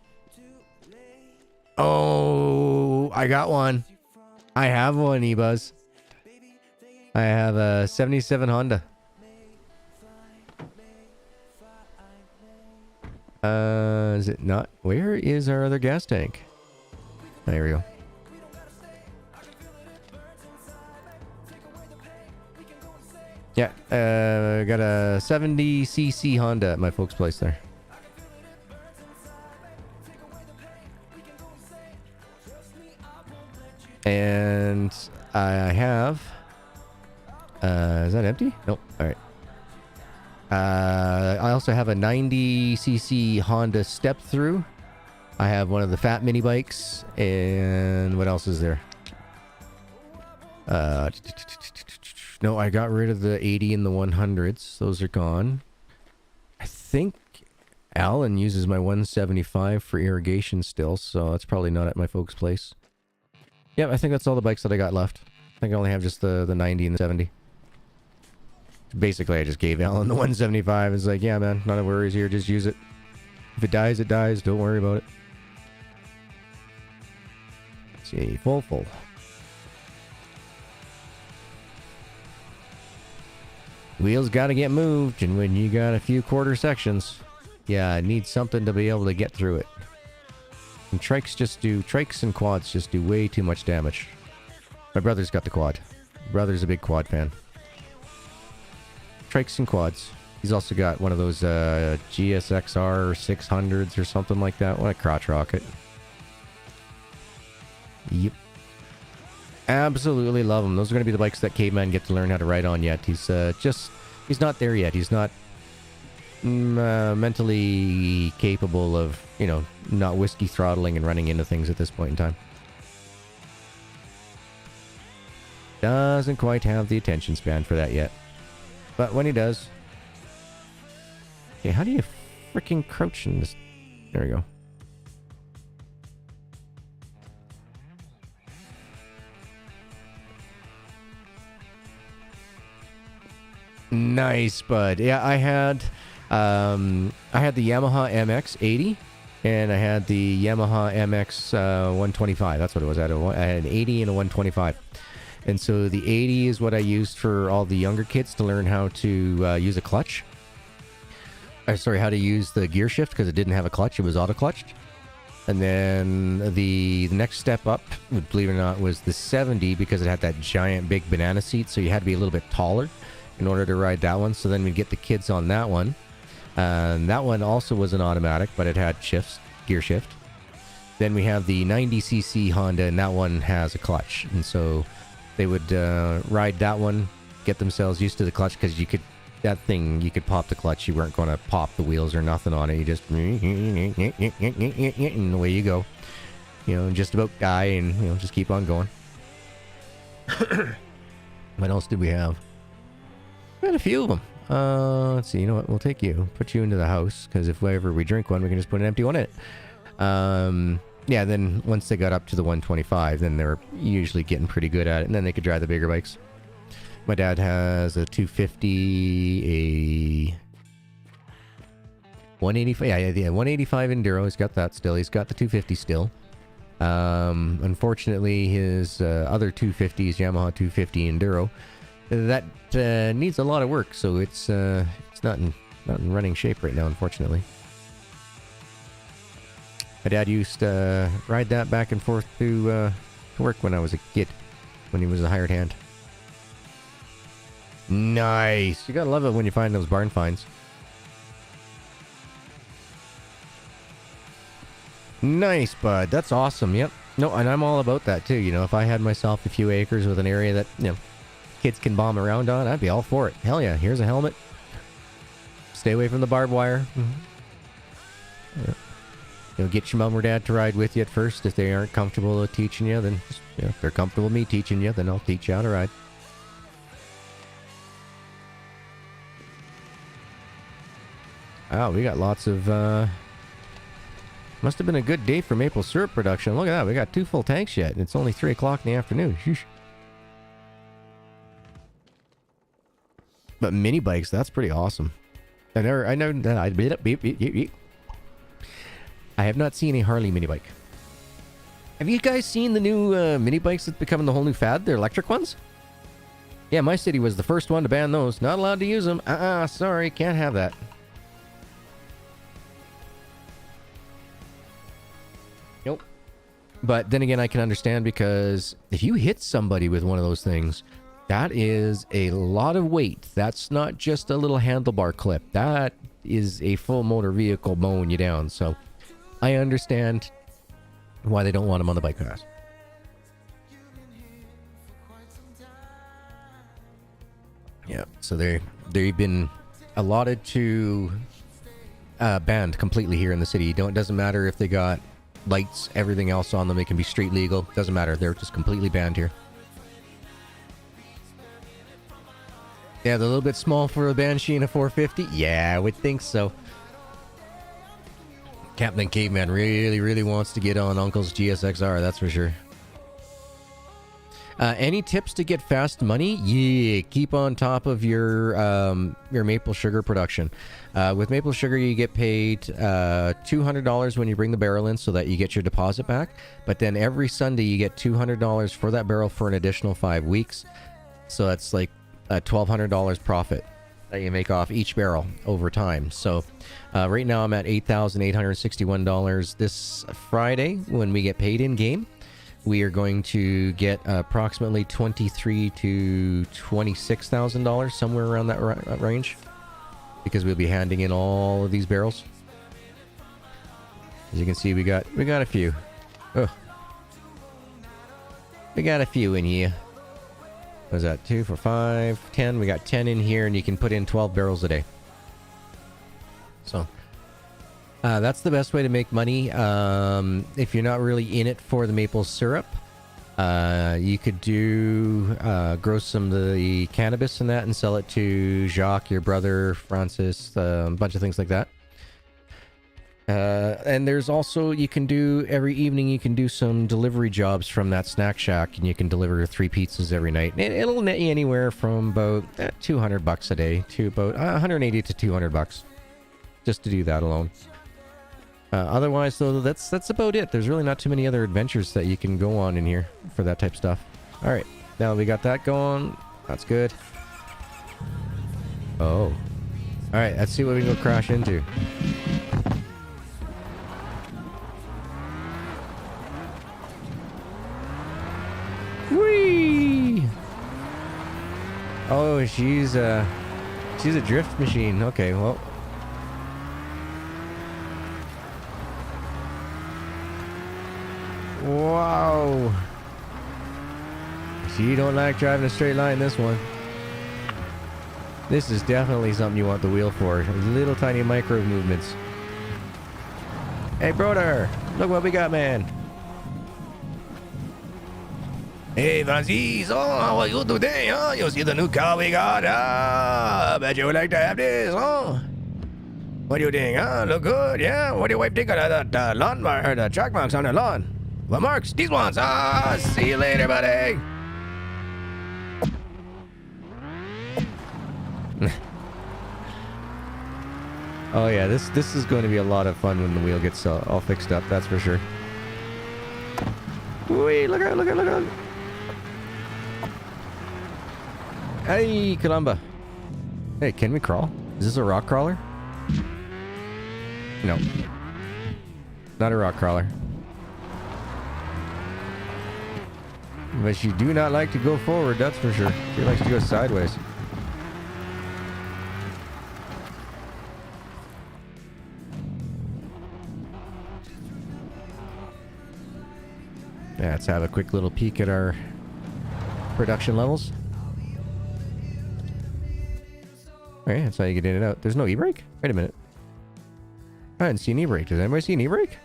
Oh, I got one. I have one, E-Buzz. I have a 77 Honda. Is it not? Where is our other gas tank? There we go. Yeah, got a 70cc Honda at my folks' place there. And I have... is that empty? Nope. Alright. I also have a 90cc Honda step through. I have one of the fat mini bikes. And what else is there? No, I got rid of the 80 and the 100s. Those are gone. I think Alan uses my 175 for irrigation still, so that's probably not at my folks' place. Yep, I think that's all the bikes that I got left. I think I only have just the 90 and the 70. Basically, I just gave Alan the 175. It's like, yeah, man, none of worries here. Just use it. If it dies, it dies. Don't worry about it. Let's see, full. Wheels got to get moved, and when you got a few quarter sections, yeah, it needs something to be able to get through it. And trikes and quads just do way too much damage. My brother's got the quad. Brother's a big quad fan. Trikes and quads. He's also got one of those GSXR 600s or something like that. What a crotch rocket. Yep. Absolutely love them. Those are going to be the bikes that Caveman get to learn how to ride on yet. He's not there yet. He's not mentally capable of, not whiskey throttling and running into things at this point in time. Doesn't quite have the attention span for that yet. But when he does... Okay, how do you freaking crouch in this? There we go. Nice, bud. Yeah, I had the Yamaha MX-80, and I had the Yamaha MX 125. That's what it was. I had an 80 and a 125. And so the 80 is what I used for all the younger kids to learn how to use a clutch. How to use the gear shift, because it didn't have a clutch. It was auto-clutched. And then the next step up, believe it or not, was the 70, because it had that giant big banana seat, so you had to be a little bit taller in order to ride that one. So then we'd get the kids on that one. That one also was an automatic, but it had gear shift. Then we have the 90cc Honda, and that one has a clutch. And so they would ride that one, get themselves used to the clutch, because you could pop the clutch. You weren't going to pop the wheels or nothing on it. You just, and away you go. Just about die, and, just keep on going. What else did we have? We had a few of them. Let's see. You know what? We'll take you. Put you into the house, because if ever we drink one, we can just put an empty one in it. Yeah, then once they got up to the 125, then they were usually getting pretty good at it, and then they could drive the bigger bikes. My dad has a 250, a 185. Yeah, 185 Enduro. He's got that still. He's got the 250 still. Unfortunately, his other 250s, Yamaha 250 Enduro, that needs a lot of work, so it's not in running shape right now, unfortunately. My dad used to ride that back and forth to work when I was a kid, when he was a hired hand. Nice! You gotta love it when you find those barn finds. Nice, bud. That's awesome. Yep. No, and I'm all about that too. If I had myself a few acres with an area that, kids can bomb around on, I'd be all for it. Hell yeah. Here's a helmet. Stay away from the barbed wire. Yeah. Get your mom or dad to ride with you at first. If they aren't comfortable teaching you, then if they're comfortable with me teaching you, then I'll teach you how to ride. Wow, we got lots of... Must have been a good day for maple syrup production. Look at that. We got 2 full tanks yet, and it's only 3 o'clock in the afternoon. Sheesh. But mini bikes, that's pretty awesome. I know that I have not seen a Harley mini bike. Have you guys seen the new mini bikes that's becoming the whole new fad? They're electric ones? Yeah, my city was the first one to ban those. Not allowed to use them. Sorry, can't have that. Nope. But then again, I can understand, because if you hit somebody with one of those things, that is a lot of weight. That's not just a little handlebar clip. That is a full motor vehicle mowing you down. So I understand why they don't want them on the bike pass. Yeah, so they've been allotted to banned completely here in the city. It doesn't matter if they got lights, everything else on them. They can be street legal. Doesn't matter. They're just completely banned here. Yeah, they're a little bit small for a Banshee and a 450. Yeah, I would think so. Captain Caveman really wants to get on Uncle's GSXR, that's for sure. Any tips to get fast money? Yeah, keep on top of your maple sugar production. With maple sugar, you get paid $200 when you bring the barrel in, so that you get your deposit back. But then every Sunday, you get $200 for that barrel for an additional 5 weeks. So that's like a $1,200 profit that you make off each barrel over time. So right now, I'm at $8,861 this Friday when we get paid in game. We are going to get approximately $23,000 to $26,000, somewhere around that range, because we'll be handing in all of these barrels. As you can see, we got a few. Oh, we got a few in here. What was that? 2, 4, 5, 10. We got 10 in here, and you can put in 12 barrels a day. So that's the best way to make money. If you're not really in it for the maple syrup, you could grow some of the cannabis in that and sell it to Jacques, your brother, Francis, a bunch of things like that. And there's also, every evening you can do some delivery jobs from that snack shack, and you can deliver 3 pizzas every night. It'll net you anywhere from about $200 a day to about $180 to $200 just to do that alone. Otherwise, though, that's about it. There's really not too many other adventures that you can go on in here for that type of stuff. All right, now we got that going. That's good. Oh. All right, let's see what we can go crash into. Whee! Oh, she's a drift machine. Okay, well. Wow. She don't like driving a straight line, this one. This is definitely something you want the wheel for. Little tiny micro movements. Hey, brother. Look what we got, man. Hey, Francis. Oh, how are you today, huh? You see the new car we got? I bet you would like to have this, huh? What do you think, huh? Look good, yeah? What do you wife think of the lawn mark, or the track marks on the lawn? What marks? These ones. See you later, buddy. Oh yeah, this is going to be a lot of fun when the wheel gets all fixed up. That's for sure. Wee! Look out! Hey, Columba. Hey, can we crawl? Is this a rock crawler? No. Not a rock crawler. But she do not like to go forward, that's for sure. She likes to go sideways. Yeah, let's have a quick little peek at our production levels. Alright, that's how you get in and out. There's no e-brake? Wait a minute. I didn't see an e-brake. Does anybody see an e-brake?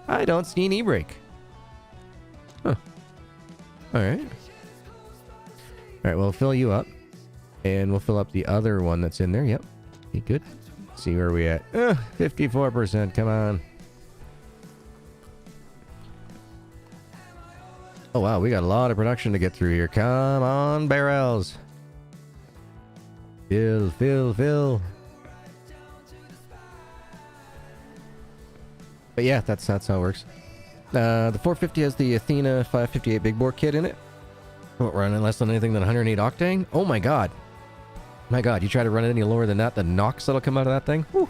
I don't see an e-brake. Huh. Alright. Alright, we'll fill you up. And we'll fill up the other one that's in there. Yep. Okay, good. Let's see where we at. 54%. Come on. Oh, wow. We got a lot of production to get through here. Come on, barrels. Fill. But yeah, that's how it works. The 450 has the Athena 558 big bore kit in it. Won't run less than anything than 108 octane. Oh my god. My god, you try to run it any lower than that, the NOx that'll come out of that thing. Whew.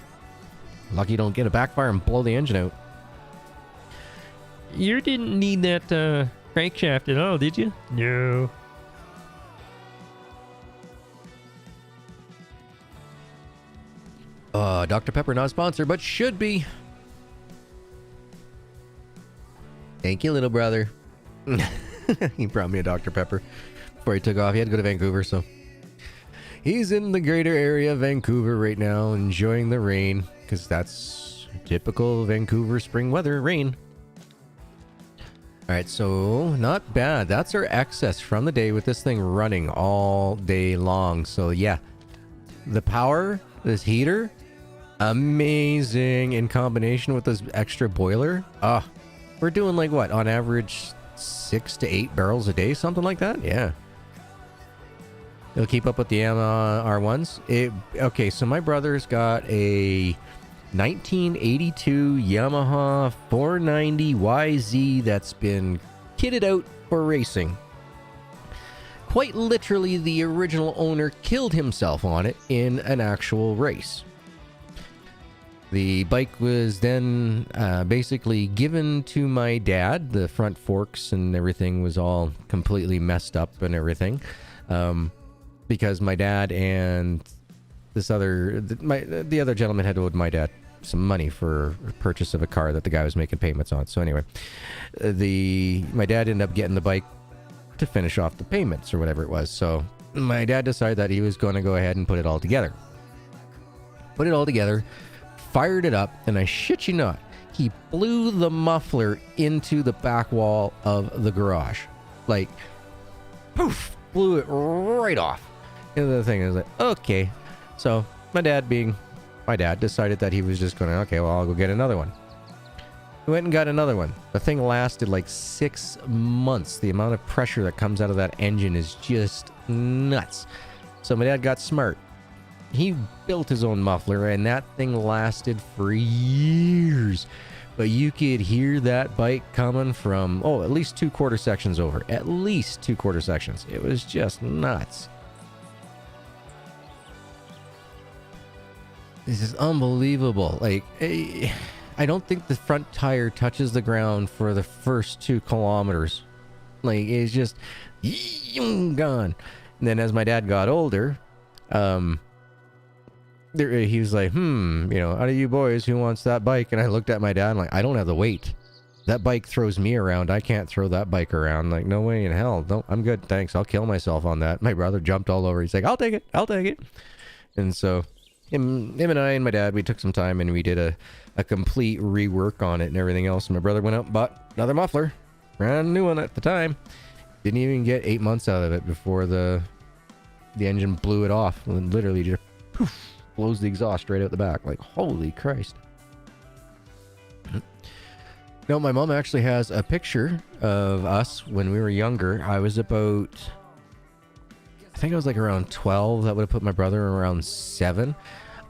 Lucky you don't get a backfire and blow the engine out. You didn't need that crankshaft at all, did you? No. Dr. Pepper not a sponsor, but should be. Thank you, little brother. He brought me a Dr. Pepper before he took off. He had to go to Vancouver, so he's in the greater area of Vancouver right now, enjoying the rain, because that's typical Vancouver spring weather, rain. All right, so not bad. That's our excess from the day with this thing running all day long. So yeah, the power, this heater, amazing in combination with this extra boiler. We're doing like what, on average 6 to 8 barrels a day, something like that. Yeah. It'll keep up with the R1s. Okay, so my brother's got a 1982 Yamaha 490 YZ that's been kitted out for racing. Quite literally, the original owner killed himself on it in an actual race. The bike was then basically given to my dad. The front forks and everything was all completely messed up and everything. Because my dad and this other, the other gentleman had owed my dad some money for purchase of a car that the guy was making payments on. So anyway, my dad ended up getting the bike to finish off the payments or whatever it was. So my dad decided that he was going to go ahead and put it all together. Put it all together, fired it up, and I shit you not, he blew the muffler into the back wall of the garage. Like, poof, blew it right off. And the thing is like, okay. So my dad, being my dad, decided that he was just going to, okay, well, I'll go get another one. He went and got another one. The thing lasted like 6 months. The amount of pressure that comes out of that engine is just nuts. So my dad got smart. He built his own muffler, and that thing lasted for years. But you could hear that bike coming from, at least 2 quarter sections over. At least 2 quarter sections. It was just nuts. This is unbelievable. Like, I don't think the front tire touches the ground for the first 2 kilometers. Like, it's just gone. And then as my dad got older, he was like, out of you boys, who wants that bike? And I looked at my dad and like, I don't have the weight. That bike throws me around. I can't throw that bike around. Like, no way in hell. No, I'm good. Thanks. I'll kill myself on that. My brother jumped all over. He's like, I'll take it. I'll take it. And so him and I and my dad, we took some time and we did a complete rework on it and everything else. And my brother went out and bought another muffler. Brand new one at the time. Didn't even get 8 months out of it before the engine blew it off. And literally just poof, blows the exhaust right out the back. Like, holy Christ. No, my mom actually has a picture of us when we were younger. I was about, I think I was like around 12. That would have put my brother around 7.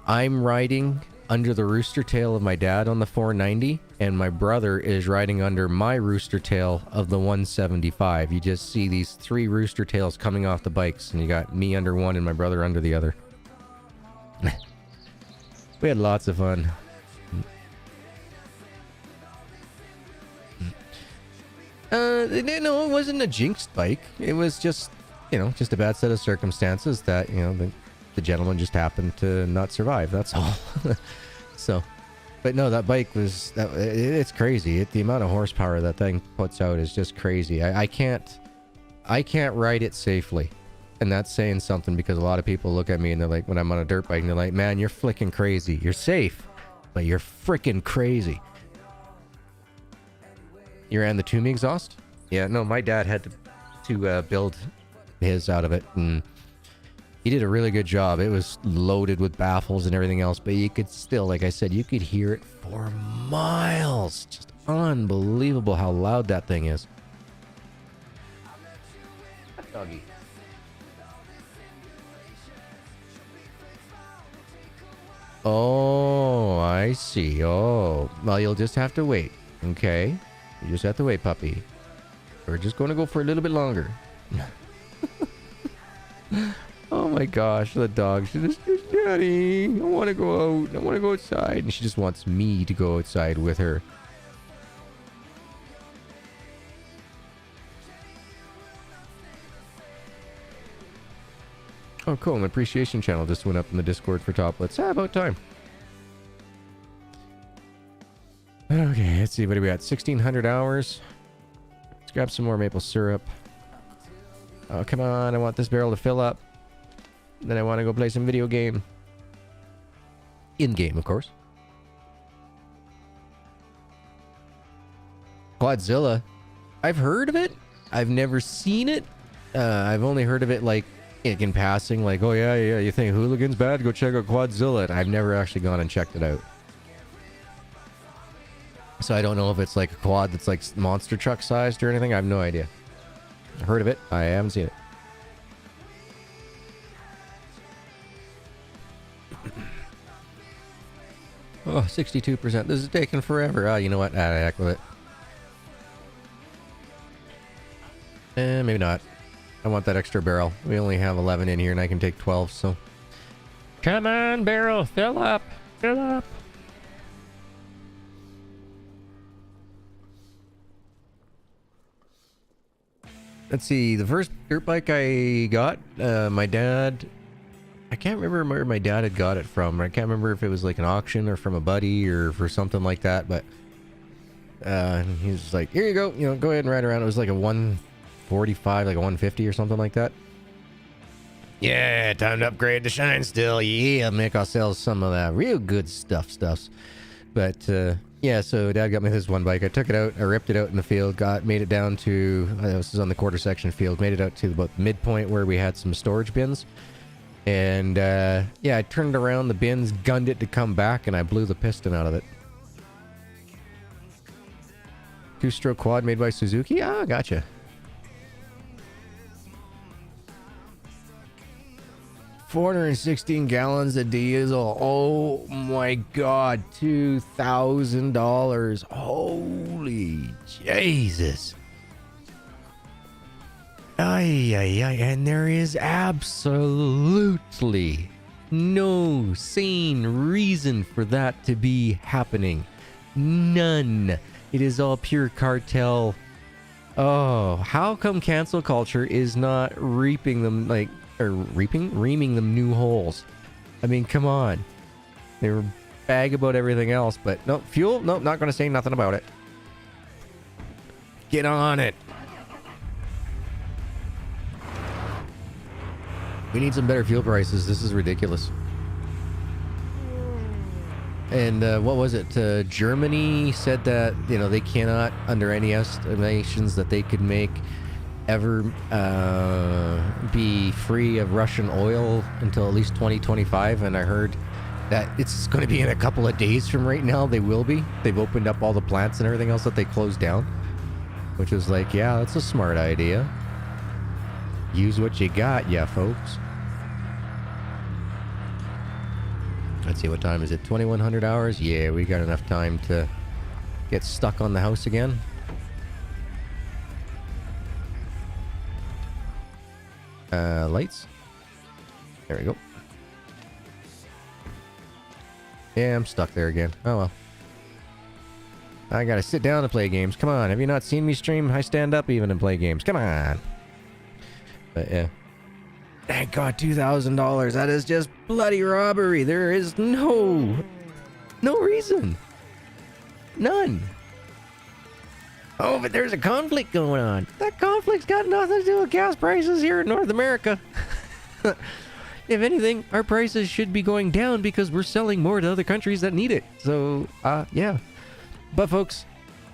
I'm riding under the rooster tail of my dad on the 490, and my brother is riding under my rooster tail of the 175. You just see these 3 rooster tails coming off the bikes, and you got me under one and my brother under the other. We had lots of fun. No, it wasn't a jinxed bike. It was just, just a bad set of circumstances that, the gentleman just happened to not survive. That's all. So, but no, that bike was, it's crazy. The amount of horsepower that thing puts out is just crazy. I can't ride it safely. And that's saying something, because a lot of people look at me and they're like, when I'm on a dirt bike, and they're like, man, you're flicking crazy. You're safe, but you're freaking crazy. You ran the Toomey exhaust? Yeah, no, my dad had to build his out of it, and he did a really good job. It was loaded with baffles and everything else, but you could still, like I said, you could hear it for miles. Just unbelievable how loud that thing is. Doggy. Oh, I see. Oh, well, you'll just have to wait. Okay? You just have to wait, puppy. We're just going to go for a little bit longer. Oh my gosh, the dog. She just, Daddy, I want to go out. I want to go outside. And she just wants me to go outside with her. Oh, cool. An appreciation channel just went up in the Discord for Toplets. About time. Okay, let's see. What do we got? 1,600 hours. Let's grab some more maple syrup. Oh, come on. I want this barrel to fill up. Then I want to go play some video game. In-game, of course. Quadzilla. I've heard of it. I've never seen it. I've only heard of it like in passing, like, oh yeah, you think Hooligan's bad? Go check out Quadzilla. And I've never actually gone and checked it out. So I don't know if it's like a quad that's like monster truck sized or anything. I have no idea. I've heard of it. I haven't seen it. Oh, 62%. This is taking forever. Oh, you know what? Heck with it. Maybe not. I want that extra barrel. We only have 11 in here and I can take 12, so. Come on, barrel. Fill up. Fill up. Let's see. The first dirt bike I got, my dad... I can't remember where my dad had got it from. I can't remember if it was like an auction or from a buddy or for something like that, but he was like, here you go, you know, go ahead and ride around. It was like a 145, like a 150 or something like that. Yeah, time to upgrade the Shine Still. Yeah, make ourselves some of that real good stuffs. But yeah, so dad got me this one bike. I took it out, I ripped it out in the field, made it down to, this is on the quarter section field, made it out to about midpoint where we had some storage bins. And yeah, I turned around the bins, gunned it to come back, and I blew the piston out of it. Two-stroke quad made by Suzuki? Ah, gotcha. $416 gallons of diesel. Oh my god, $2,000. Holy Jesus. And there is absolutely no sane reason for that to be happening. None. It is all pure cartel. Oh, how come cancel culture is not reaping them reaming them new holes? I mean, come on. They were bag about everything else, but no, fuel? Nope, not gonna say nothing about it. Get on it. We need some better fuel prices. This is ridiculous. And what was it? Germany said that, you know, they cannot, under any estimations that they could make, ever be free of Russian oil until at least 2025. And I heard that it's going to be in a couple of days from right now. They will be. They've opened up all the plants and everything else that they closed down. Which was like, yeah, that's a smart idea. Use what you got, yeah, folks. Let's see, what time is it? 2100 hours? Yeah, we got enough time to get stuck on the house again. Lights. There we go. Yeah, I'm stuck there again. Oh well. I gotta sit down and play games. Come on, have you not seen me stream? I stand up even and play games. Come on. But yeah. Thank God, $2,000. That is just bloody robbery. There is no reason. None. Oh, but there's a conflict going on. That conflict's got nothing to do with gas prices here in North America. If anything, our prices should be going down because we're selling more to other countries that need it. So, yeah. But folks,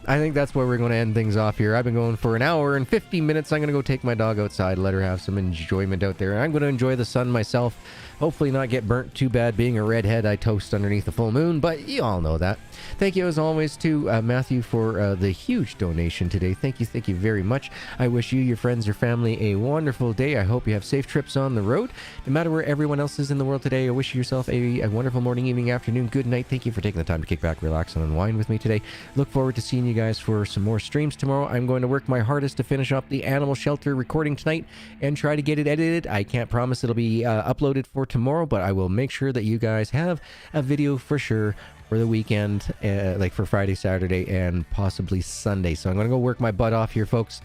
I think that's where we're going to end things off here. I've been going for an hour and 50 minutes. I'm going to go take my dog outside, let her have some enjoyment out there. I'm going to enjoy the sun myself. Hopefully not get burnt too bad. Being a redhead, I toast underneath the full moon, but you all know that. Thank you as always to Matthew for the huge donation today. Thank you very much. I wish you, your friends, your family a wonderful day. I hope you have safe trips on the road. No matter where everyone else is in the world today, I wish yourself a wonderful morning, evening, afternoon, good night. Thank you for taking the time to kick back, relax, and unwind with me today. Look forward to seeing you guys for some more streams tomorrow. I'm going to work my hardest to finish up the animal shelter recording tonight and try to get it edited. I can't promise it'll be uploaded for tomorrow, but I will make sure that you guys have a video for sure for the weekend, like for Friday, Saturday, and possibly Sunday. So I'm going to go work my butt off here, folks.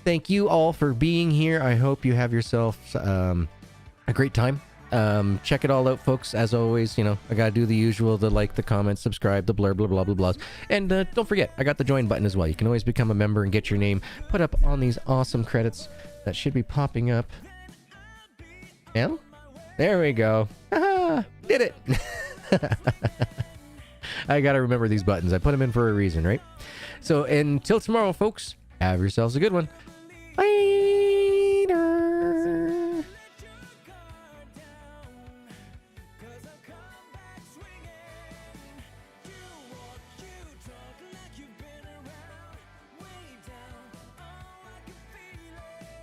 Thank you all for being here. I hope you have yourself a great time. Check it all out, folks. As always, you know, I gotta do the usual, the like, the comment, subscribe, the blur, blah, blah, blah, blah. And don't forget, I got the join button as well. You can always become a member and get your name put up on these awesome credits that should be popping up. Yeah? There we go. Haha! Did it! I gotta remember these buttons. I put them in for a reason, right? So until tomorrow, folks, Have yourselves a good one.